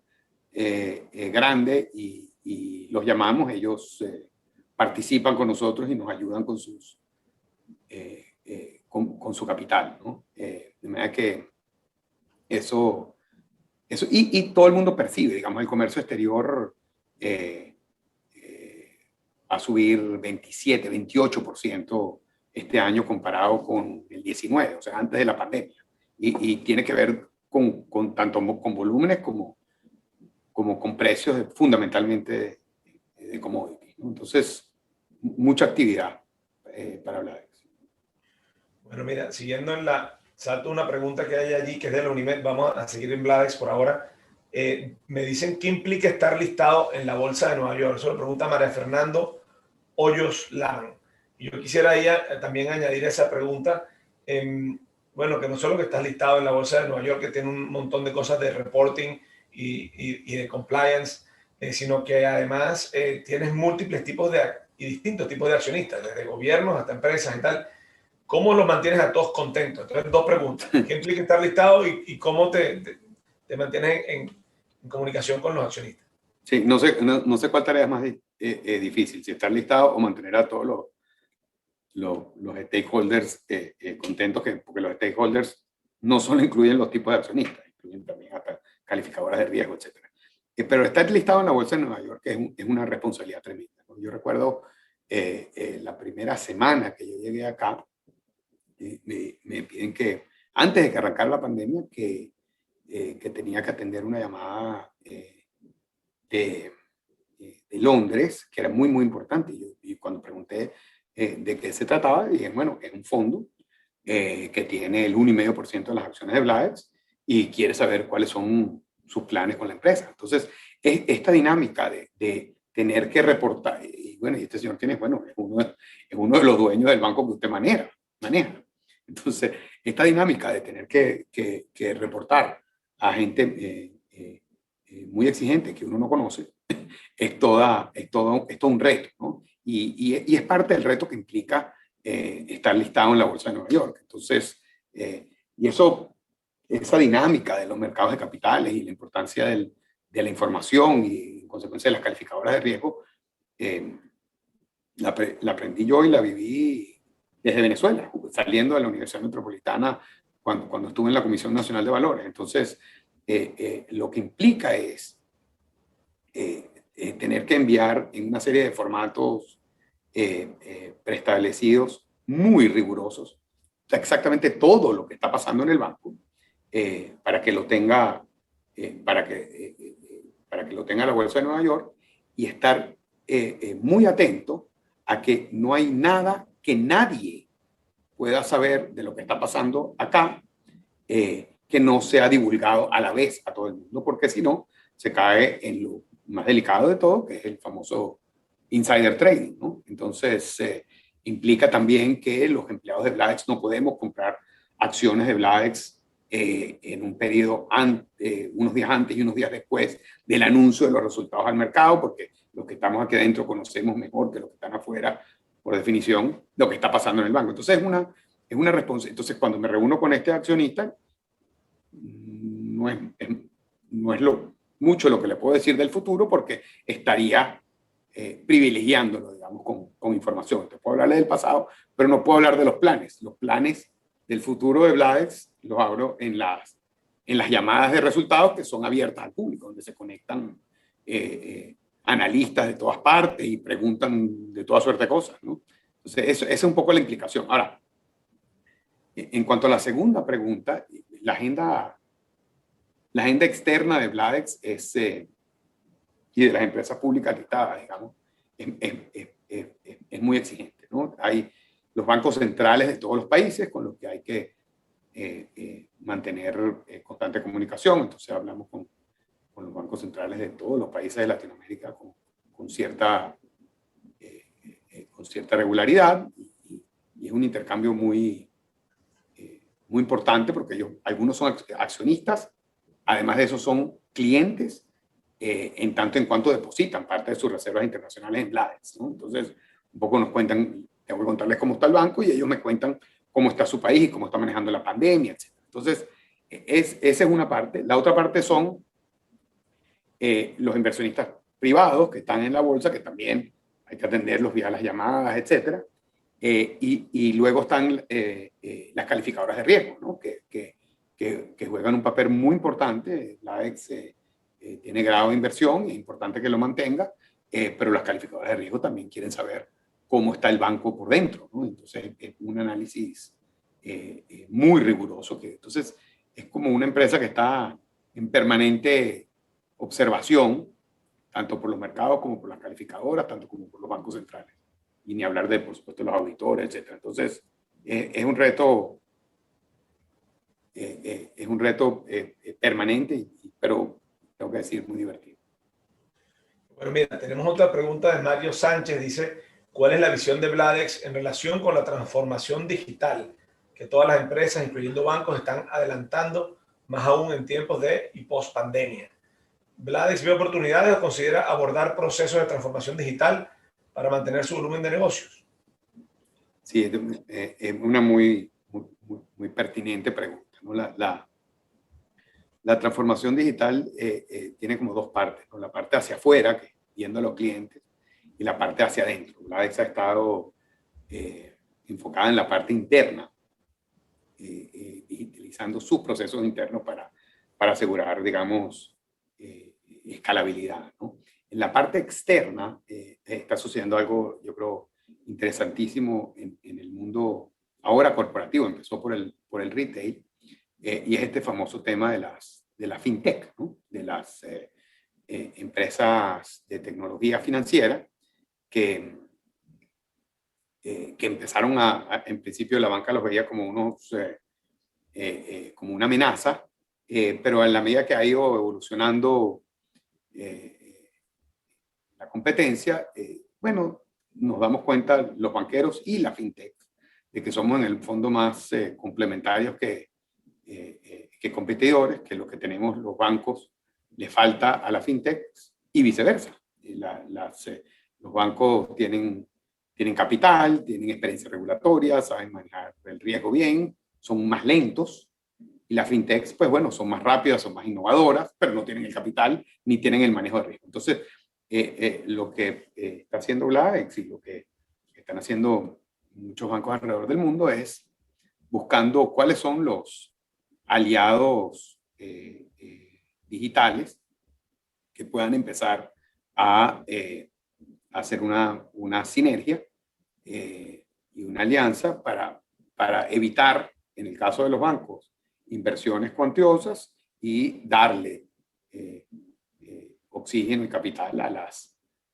grande y los llamamos, ellos participan con nosotros y nos ayudan con su capital, ¿no? De manera que eso y todo el mundo percibe, digamos, el comercio exterior va a subir 27, 28% este año comparado con el 19, o sea, antes de la pandemia. Y tiene que ver tanto con volúmenes como con precios fundamentalmente de commodities, ¿no? Entonces, mucha actividad para Bladex. Bueno, mira, siguiendo salto una pregunta que hay allí, que es de la Unimed, vamos a seguir en Bladex por ahora. Me dicen, ¿qué implica estar listado en la Bolsa de Nueva York? Eso lo pregunta María Fernando Hoyos Lan. Y yo quisiera también añadir esa pregunta, bueno, que no solo que estás listado en la Bolsa de Nueva York, que tiene un montón de cosas de reporting y de compliance, sino que además tienes múltiples tipos y distintos tipos de accionistas, desde gobiernos hasta empresas y tal. ¿Cómo los mantienes a todos contentos? Entonces, dos preguntas. ¿Qué implica estar listado y cómo te mantienes en comunicación con los accionistas? Sí, no sé cuál tarea es más difícil, si estar listado o mantener a todos los stakeholders contentos, porque los stakeholders no solo incluyen los tipos de accionistas, incluyen también hasta calificadoras de riesgo, etc. Pero estar listado en la Bolsa de Nueva York es una responsabilidad tremenda. Yo recuerdo la primera semana que yo llegué acá, me piden que, antes de que arrancara la pandemia, que tenía que atender una llamada de Londres, que era muy, muy importante. Y cuando pregunté de qué se trataba, dije, bueno, es un fondo que tiene el 1,5% de las acciones de Bladex y quiere saber cuáles son sus planes con la empresa. Entonces, esta dinámica de tener que reportar, y bueno, y este señor es uno de los dueños del banco que usted maneja. Entonces, esta dinámica de tener que reportar a gente muy exigente que uno no conoce, es todo un reto, ¿no? Y es parte del reto que implica estar listado en la Bolsa de Nueva York. Entonces, esa dinámica de los mercados de capitales y la importancia de la información y, en consecuencia, de las calificadoras de riesgo, la aprendí yo y la viví desde Venezuela, saliendo de la Universidad Metropolitana cuando estuve en la Comisión Nacional de Valores. Entonces, lo que implica es tener que enviar en una serie de formatos preestablecidos muy rigurosos exactamente todo lo que está pasando en el banco para que lo tenga para que lo tenga la Bolsa de Nueva York y estar muy atento a que no hay nada que nadie pueda saber de lo que está pasando acá que no sea divulgado a la vez a todo el mundo, porque si no, se cae en lo más delicado de todo, que es el famoso insider trading, ¿no? Entonces, implica también que los empleados de Bladex no podemos comprar acciones de Bladex en un periodo unos días antes y unos días después del anuncio de los resultados al mercado, porque los que estamos aquí adentro conocemos mejor que los que están afuera, por definición, lo que está pasando en el banco. Entonces, es una responsabilidad. Entonces, cuando me reúno con este accionista, no es mucho lo que le puedo decir del futuro, porque estaría privilegiándolo, digamos, con información. Entonces, puedo hablarle del pasado, pero no puedo hablar de los planes. Los planes del futuro de Bladex los abro en las llamadas de resultados que son abiertas al público, donde se conectan analistas de todas partes y preguntan de toda suerte de cosas, ¿no? Entonces, esa es un poco la implicación. Ahora, en cuanto a la segunda pregunta, la agenda externa de Bladex y de las empresas públicas listadas, digamos, es muy exigente, ¿no? Hay los bancos centrales de todos los países con los que hay que mantener constante comunicación. Entonces hablamos con los bancos centrales de todos los países de Latinoamérica con cierta regularidad, y es un intercambio muy importante, porque algunos son accionistas, además de eso son clientes, en tanto en cuanto depositan parte de sus reservas internacionales en Bladex, ¿no? Entonces, un poco nos cuentan, tengo que contarles cómo está el banco y ellos me cuentan cómo está su país y cómo está manejando la pandemia, etc. Entonces, esa es una parte. La otra parte son los inversionistas privados que están en la bolsa, que también hay que atenderlos vía las llamadas, etc. Y luego están las calificadoras de riesgo, ¿no? que juegan un papel muy importante. Bladex tiene grado de inversión, es importante que lo mantenga, pero las calificadoras de riesgo también quieren saber cómo está el banco por dentro, ¿no? Entonces, es un análisis muy riguroso. Entonces, es como una empresa que está en permanente observación, tanto por los mercados como por las calificadoras, tanto como por los bancos centrales. Y ni hablar de, por supuesto, los auditores, etc. Entonces, es un reto permanente, pero tengo que decir, muy divertido. Bueno, mira, tenemos otra pregunta de Mario Sánchez. Dice, ¿cuál es la visión de Bladex en relación con la transformación digital que todas las empresas, incluyendo bancos, están adelantando, más aún en tiempos de y post pandemia? ¿Bladex ve oportunidades o considera abordar procesos de transformación digital para mantener su volumen de negocios? Sí, es una muy pertinente pregunta, ¿no? La transformación digital tiene como dos partes, ¿no? La parte hacia afuera, que viendo a los clientes, y la parte hacia adentro. Bladex ha estado enfocada en la parte interna, y utilizando sus procesos internos para asegurar, digamos, escalabilidad, ¿no? En la parte externa está sucediendo algo, yo creo, interesantísimo en el mundo ahora corporativo. Empezó por el retail, y es este famoso tema de la fintech, ¿no? De las empresas de tecnología financiera que empezaron en principio la banca los veía como como una amenaza, pero en la medida que ha ido evolucionando la competencia, bueno, nos damos cuenta, los banqueros y la fintech, de que somos en el fondo más complementarios que competidores, que lo que tenemos los bancos le falta a la fintech y viceversa. Los bancos tienen capital, tienen experiencia regulatoria, saben manejar el riesgo bien, son más lentos, y las fintechs, pues bueno, son más rápidas, son más innovadoras, pero no tienen el capital ni tienen el manejo de riesgo. Entonces, lo que está haciendo Bladex y lo que están haciendo muchos bancos alrededor del mundo es buscando cuáles son los aliados digitales que puedan empezar a hacer una sinergia y una alianza para evitar, en el caso de los bancos, inversiones cuantiosas y darle oxígeno y capital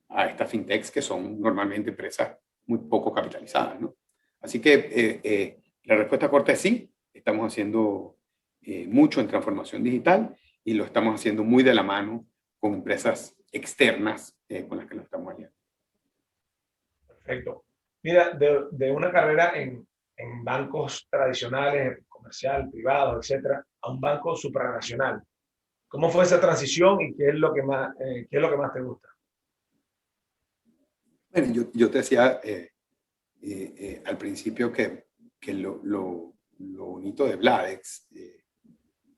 a estas fintechs, que son normalmente empresas muy poco capitalizadas, ¿no? Así que la respuesta corta es sí. Estamos haciendo mucho en transformación digital, y lo estamos haciendo muy de la mano con empresas externas con las que nos estamos aliando. Perfecto. Mira, de una carrera en bancos tradicionales, comercial, privado, etcétera, a un banco supranacional, ¿cómo fue esa transición y qué es lo que más te gusta? Bueno, yo te decía al principio que lo bonito de Bladex,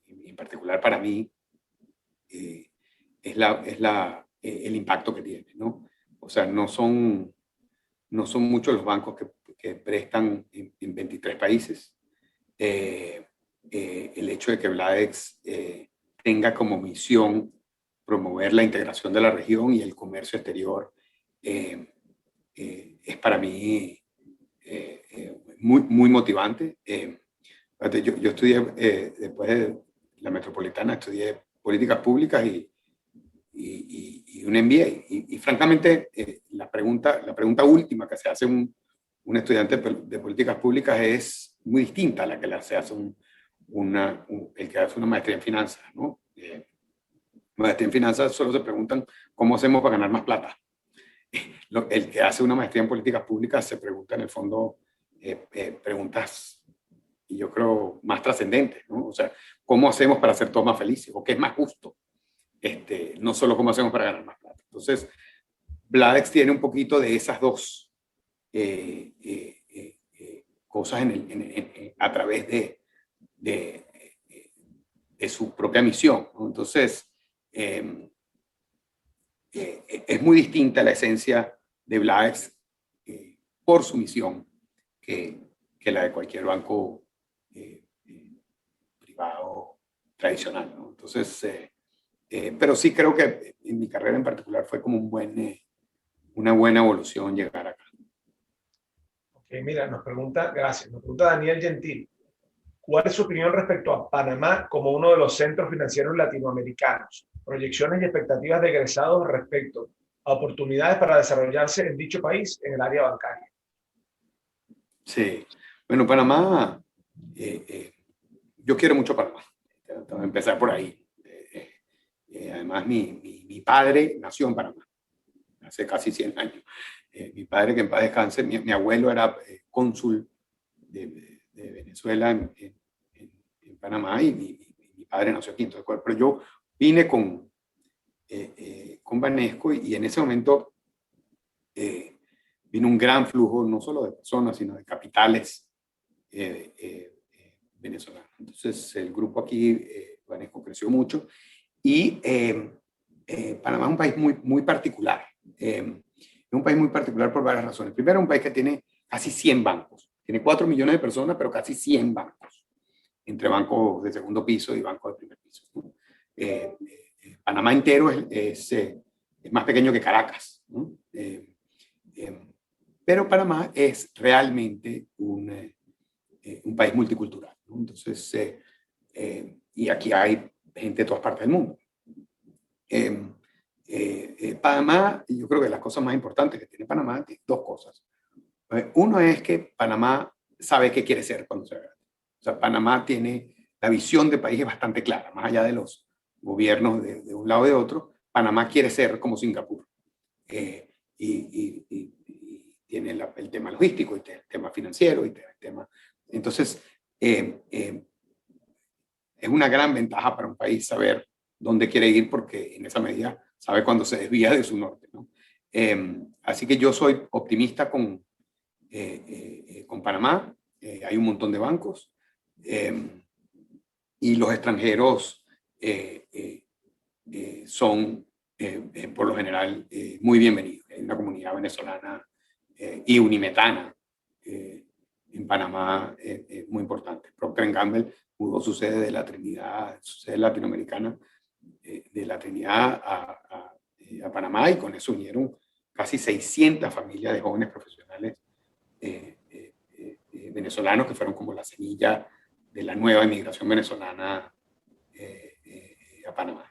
en particular para mí, es el impacto que tiene, ¿no? O sea, no son muchos los bancos que prestan en 23 países. El hecho de que Bladex tenga como misión promover la integración de la región y el comercio exterior es para mí muy motivante. Yo estudié, después de la Metropolitana, estudié políticas públicas y un MBA. Y francamente, la pregunta última que se hace un estudiante de políticas públicas es muy distinta a la que se hace el que hace una maestría en finanzas, ¿no? Maestría en finanzas solo se preguntan cómo hacemos para ganar más plata. El que hace una maestría en políticas públicas se pregunta en el fondo preguntas, y yo creo, más trascendentes, ¿no? O sea, ¿cómo hacemos para ser todos más felices? ¿O qué es más justo? No solo cómo hacemos para ganar más plata. Entonces, Bladex tiene un poquito de esas dos cosas a través de su propia misión, ¿no? Entonces, es muy distinta la esencia de Bladex por su misión que la de cualquier banco privado tradicional, ¿no? Entonces, pero sí creo que en mi carrera en particular fue como una buena evolución llegar acá. Okay, mira, nos pregunta Daniel Gentil, ¿cuál es su opinión respecto a Panamá como uno de los centros financieros latinoamericanos? Proyecciones y expectativas de egresados respecto a oportunidades para desarrollarse en dicho país en el área bancaria. Sí, bueno, Panamá, yo quiero mucho Panamá. Tengo que empezar por ahí. Además, mi padre nació en Panamá, hace casi 100 años. Mi padre, que en paz descanse, mi abuelo era cónsul de Venezuela en Panamá y mi padre nació aquí. Entonces, pero yo vine con Banesco y en ese momento vino un gran flujo, no solo de personas, sino de capitales venezolanos. Entonces, el grupo aquí, Banesco, creció mucho. Y Panamá es un país muy particular. Es un país muy particular por varias razones. Primero, un país que tiene casi 100 bancos. Tiene 4 millones de personas, pero casi 100 bancos. Entre bancos de segundo piso y bancos de primer piso, ¿no? Panamá entero es más pequeño que Caracas, ¿no? Pero Panamá es realmente un país multicultural, ¿no? Entonces, y aquí hay gente de todas partes del mundo. Panamá, yo creo que las cosas más importantes que tiene Panamá tiene dos cosas. Uno es que Panamá sabe qué quiere ser cuando sea grande. O sea, Panamá tiene la visión de país es bastante clara, más allá de los gobiernos de un lado y de otro. Panamá quiere ser como Singapur. Y tiene el tema logístico, y el tema financiero, y el tema... Entonces, es una gran ventaja para un país saber dónde quiere ir, porque en esa medida sabe cuándo se desvía de su norte, ¿no? Así que yo soy optimista con Panamá. Hay un montón de bancos y los extranjeros son por lo general muy bienvenidos. Hay una comunidad venezolana y unimetana en Panamá muy importante. Procter & Gamble mudó su sede de la Trinidad, su sede latinoamericana, de la Trinidad a Panamá, y con eso unieron casi 600 familias de jóvenes profesionales venezolanos que fueron como la semilla de la nueva inmigración venezolana a Panamá.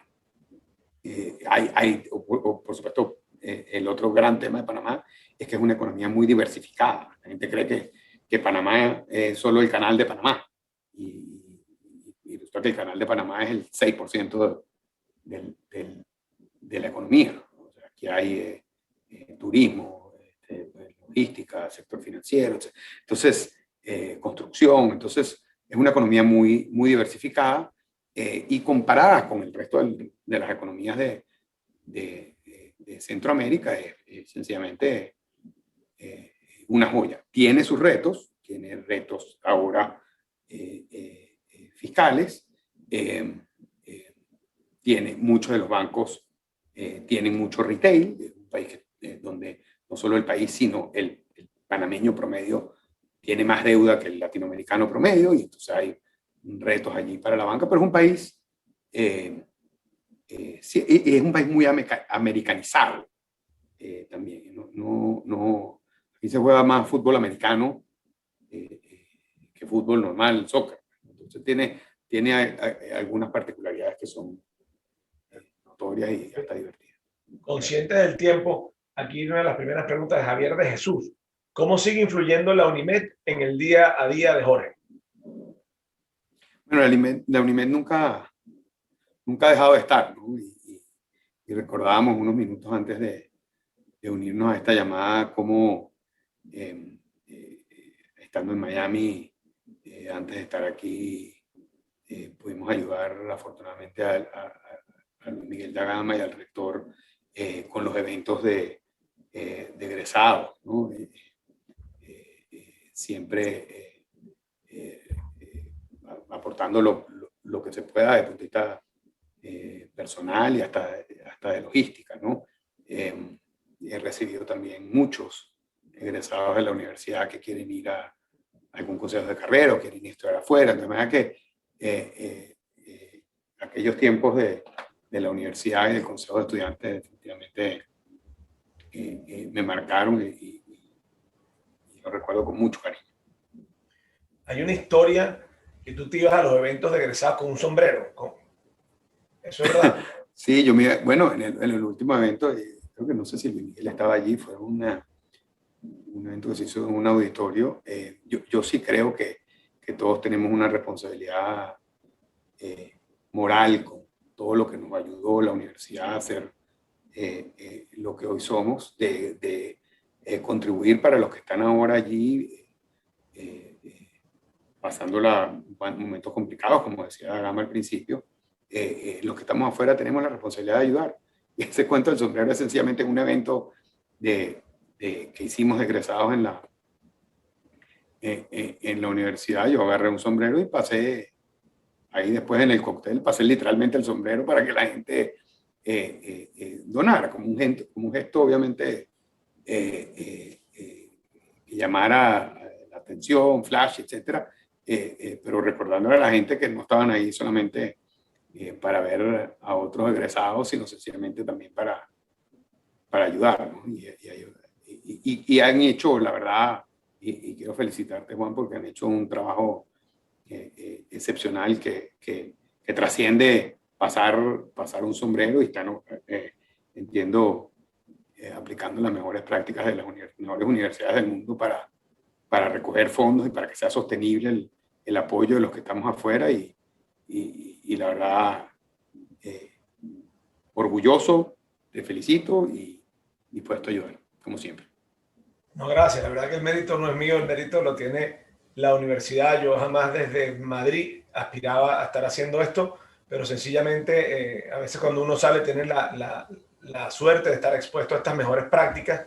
Por supuesto, el otro gran tema de Panamá es que es una economía muy diversificada. La gente cree que Panamá es solo el canal de Panamá, y resulta que el canal de Panamá es el 6% de la economía. O sea, aquí hay turismo, logística, sector financiero, entonces construcción. Entonces es una economía muy diversificada, y comparada con el resto de las economías de Centroamérica es sencillamente una joya. Tiene sus retos, tiene retos ahora fiscales, tiene muchos de los bancos, tienen mucho retail. Es un país donde no solo el país, sino el panameño promedio tiene más deuda que el latinoamericano promedio, y entonces hay retos allí para la banca, pero es un país sí, es un país muy americanizado también. Aquí se juega más fútbol americano que fútbol normal, soccer. Entonces tiene algunas particularidades que son notorias y hasta divertidas. Conscientes del tiempo, aquí una de las primeras preguntas de Javier de Jesús. ¿Cómo sigue influyendo la UNIMED en el día a día de Jorge? Bueno, la UNIMED nunca ha dejado de estar, ¿no? Y recordábamos unos minutos antes de unirnos a esta llamada cómo estando en Miami, antes de estar aquí, pudimos ayudar afortunadamente a Miguel da Gama y al rector con los eventos de egresados, ¿no? Siempre aportando lo que se pueda desde el punto de vista personal y hasta de logística, ¿no? He recibido también muchos egresados de la universidad que quieren ir a algún consejo de carrera o quieren estudiar afuera, de manera que aquellos tiempos de la universidad y del consejo de estudiantes definitivamente me marcaron y lo recuerdo con mucho cariño. Hay una historia que tú te ibas a los eventos de egresados con un sombrero. ¿Eso es verdad? Sí, bueno, en el último evento, creo que no sé si Miguel estaba allí, fue un evento que se hizo en un auditorio. Yo sí creo que todos tenemos una responsabilidad moral con todo lo que nos ayudó la universidad a hacer lo que hoy somos, de contribuir para los que están ahora allí, pasando momentos complicados, como decía Gama al principio. Los que estamos afuera tenemos la responsabilidad de ayudar. Y ese cuento del sombrero es sencillamente un evento que hicimos egresados en la universidad. Yo agarré un sombrero y pasé ahí después en el cóctel, pasé literalmente el sombrero para que la gente donara, como un gesto obviamente que llamara la atención, flash, etcétera, pero recordándole a la gente que no estaban ahí solamente para ver a otros egresados, sino sencillamente también para ayudar, ¿no? Y han hecho, la verdad, y quiero felicitarte, Juan, porque han hecho un trabajo excepcional que trasciende pasar un sombrero y están, entiendo, aplicando las mejores prácticas de las mejores universidades del mundo para recoger fondos y para que sea sostenible el apoyo de los que estamos afuera y la verdad, orgulloso, te felicito y puesto a ayudar, como siempre. No, gracias. La verdad que el mérito no es mío, el mérito lo tiene la universidad. Yo jamás desde Madrid aspiraba a estar haciendo esto, pero sencillamente a veces cuando uno sale tiene la suerte de estar expuesto a estas mejores prácticas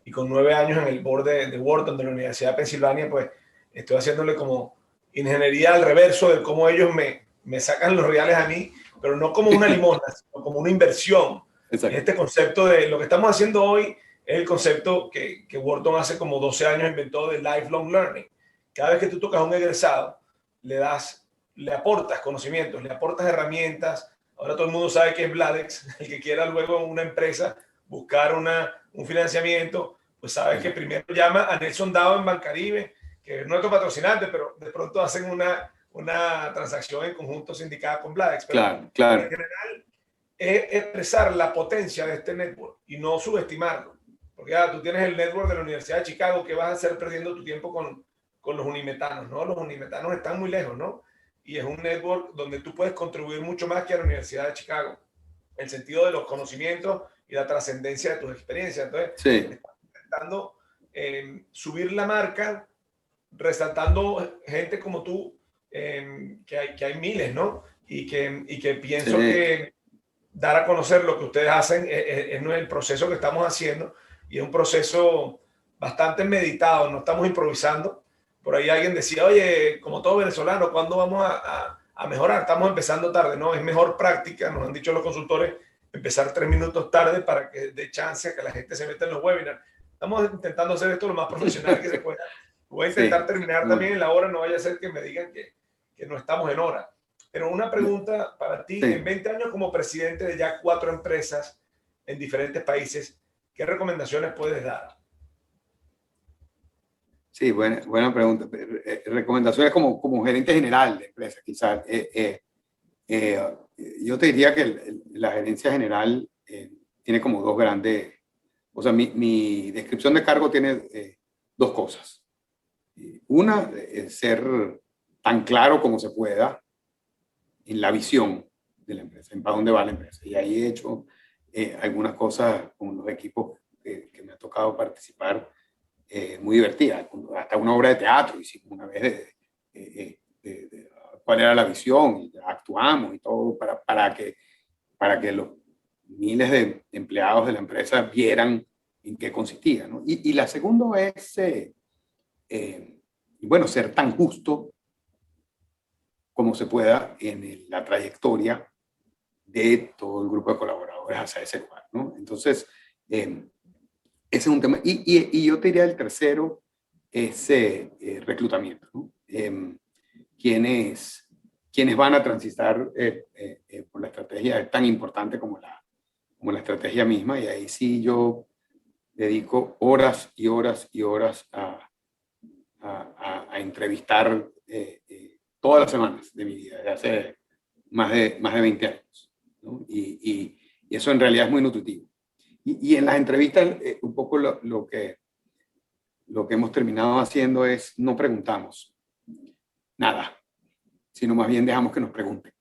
y con 9 años en el board de Wharton de la Universidad de Pensilvania, pues estoy haciéndole como ingeniería al reverso de cómo ellos me sacan los reales a mí, pero no como una limosna, sino como una inversión. Exacto. Este concepto de lo que estamos haciendo hoy es el concepto que Wharton hace como 12 años inventó de lifelong learning. Cada vez que tú tocas a un egresado, le aportas conocimientos, le aportas herramientas. Ahora todo el mundo sabe que es Bladex. El que quiera luego en una empresa buscar un financiamiento, pues sabe que primero llama a Nelson Dao en Bancaribe, que es nuestro patrocinante, pero de pronto hacen una transacción en conjunto sindicada con Bladex. Pero claro. En general, es expresar la potencia de este network y no subestimarlo. Porque tú tienes el network de la Universidad de Chicago, que vas a hacer perdiendo tu tiempo con los unimetanos, ¿no? Los unimetanos están muy lejos, ¿no? Y es un network donde tú puedes contribuir mucho más que a la Universidad de Chicago, en el sentido de los conocimientos y la trascendencia de tus experiencias. Entonces, estás intentando subir la marca, resaltando gente como tú, que hay miles, ¿no? Y que pienso que dar a conocer lo que ustedes hacen es el proceso que estamos haciendo y es un proceso bastante meditado, no estamos improvisando. Por ahí alguien decía, oye, como todo venezolano, ¿cuándo vamos a mejorar? Estamos empezando tarde, ¿no? Es mejor práctica, nos han dicho los consultores, empezar 3 minutos tarde para que dé chance a que la gente se meta en los webinars. Estamos intentando hacer esto lo más profesional que se pueda. Voy a intentar terminar también en la hora, no vaya a ser que me digan que no estamos en hora. Pero una pregunta para ti, Sí. en 20 años como presidente de ya 4 empresas en diferentes países, ¿qué recomendaciones puedes dar? Sí, buena pregunta. Recomendaciones como gerente general de empresa, quizás. Yo te diría que la gerencia general tiene como dos grandes, o sea, mi descripción de cargo tiene dos cosas. Una, ser tan claro como se pueda en la visión de la empresa, en para dónde va la empresa. Y ahí he hecho algunas cosas con los equipos que me ha tocado participar muy divertidas, hasta una obra de teatro hicimos una vez de cuál era la visión, y actuamos y todo para que los miles de empleados de la empresa vieran en qué consistía, ¿no? Y la segunda es, bueno, ser tan justo como se pueda en la trayectoria de todo el grupo de colaboradores hacia ese lugar, ¿no? Entonces, ese es un tema. Y yo te diría el tercero es reclutamiento, ¿no? ¿Quiénes van a transitar por la estrategia tan importante como la estrategia misma? Y ahí sí yo dedico horas y horas y horas a entrevistar todas las semanas de mi vida, desde hace más de 20 años, ¿no? Y eso en realidad es muy nutritivo. Y en las entrevistas, un poco lo que hemos terminado haciendo es no preguntamos nada, sino más bien dejamos que nos pregunten.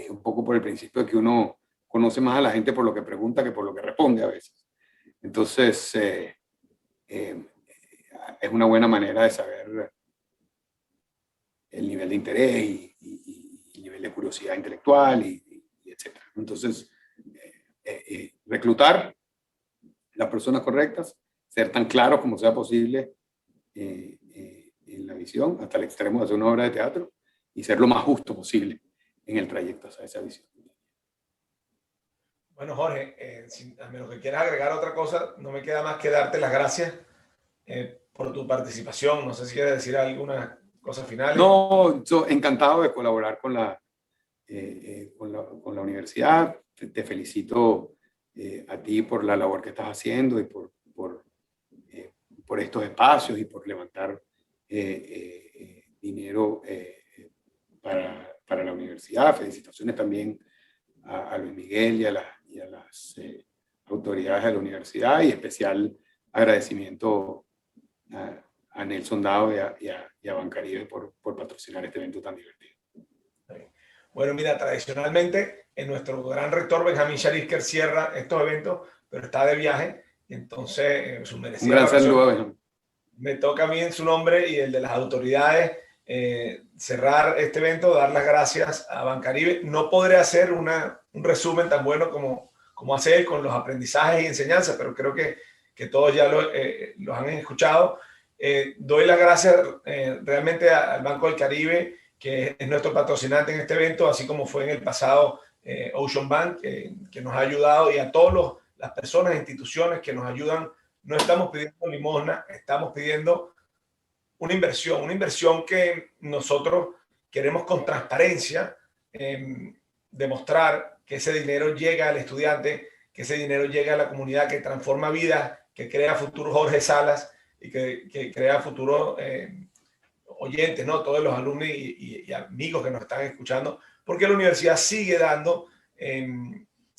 Un poco por el principio de que uno conoce más a la gente por lo que pregunta que por lo que responde a veces. Entonces, es una buena manera de saber el nivel de interés y el nivel de curiosidad intelectual y etc. Entonces, reclutar las personas correctas, ser tan claros como sea posible en la visión, hasta el extremo de hacer una obra de teatro, y ser lo más justo posible en el trayecto hacia esa visión. Bueno, Jorge, a menos que quieras agregar otra cosa, no me queda más que darte las gracias por tu participación. No sé si quieres decir alguna cosa final. No, encantado de colaborar con la universidad. Te felicito a ti por la labor que estás haciendo y por estos espacios y por levantar dinero para la universidad. Felicitaciones también a Luis Miguel y a las autoridades de la universidad, y especial agradecimiento a Nelson Dao y a Bancaribe por patrocinar este evento tan divertido. Bueno, mira, tradicionalmente nuestro gran rector Benjamín Sharisker cierra estos eventos, pero está de viaje, y entonces su merecida Un gran saludo a Benjamín. Me toca a mí en su nombre y el de las autoridades cerrar este evento, dar las gracias a Bancaribe. No podré hacer un resumen tan bueno como hace él con los aprendizajes y enseñanzas, pero creo que todos ya los han escuchado. Doy las gracias realmente al Banco del Caribe, que es nuestro patrocinante en este evento, así como fue en el pasado Ocean Bank, que nos ha ayudado, y a todas las personas e instituciones que nos ayudan. No estamos pidiendo limosna, estamos pidiendo una inversión que nosotros queremos con transparencia demostrar que ese dinero llega al estudiante, que ese dinero llega a la comunidad, que transforma vidas, que crea futuros Jorge Salas y que crea futuros oyentes, ¿no? Todos los alumnos y amigos que nos están escuchando, porque la universidad sigue dando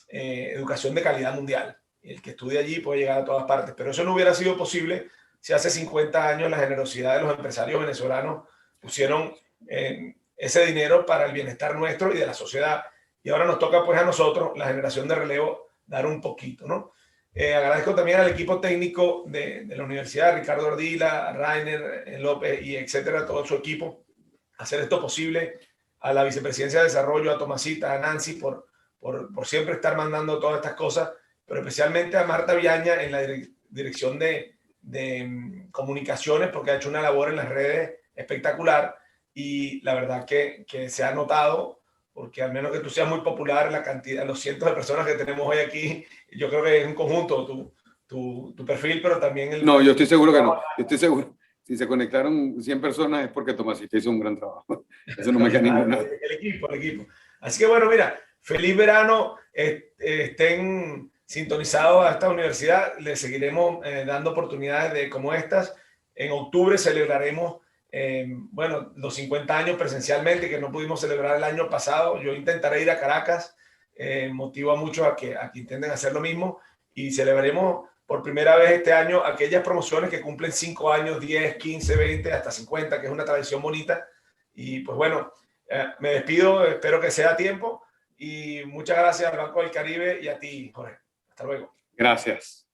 educación de calidad mundial. El que estudia allí puede llegar a todas partes, pero eso no hubiera sido posible si hace 50 años la generosidad de los empresarios venezolanos pusieron ese dinero para el bienestar nuestro y de la sociedad. Y ahora nos toca pues a nosotros, la generación de relevo, dar un poquito, ¿no? Agradezco también al equipo técnico de la universidad, Ricardo Ardila, a Rainer López y etcétera, todo su equipo, hacer esto posible, a la vicepresidencia de desarrollo, a Tomasita, a Nancy, por siempre estar mandando todas estas cosas, pero especialmente a Marta Viaña en la dirección de comunicaciones, porque ha hecho una labor en las redes espectacular, y la verdad que se ha notado, porque al menos que tú seas muy popular, la cantidad, los cientos de personas que tenemos hoy aquí, yo creo que es un conjunto tu perfil, pero también No, yo estoy seguro que no. Yo estoy seguro. Si se conectaron 100 personas es porque Tomasito hizo un gran trabajo. Eso no me queda ninguna. El equipo. Así que bueno, mira, feliz verano. Estén sintonizados a esta universidad. Les seguiremos dando oportunidades como estas. En octubre celebraremos bueno, los 50 años presencialmente que no pudimos celebrar el año pasado. Yo intentaré ir a Caracas. Motivo a muchos a que intenten hacer lo mismo y celebraremos por primera vez este año aquellas promociones que cumplen 5 años, 10, 15, 20, hasta 50, que es una tradición bonita. Y pues bueno, me despido, espero que sea a tiempo y muchas gracias al Banco del Caribe y a ti, Jorge. Hasta luego. Gracias.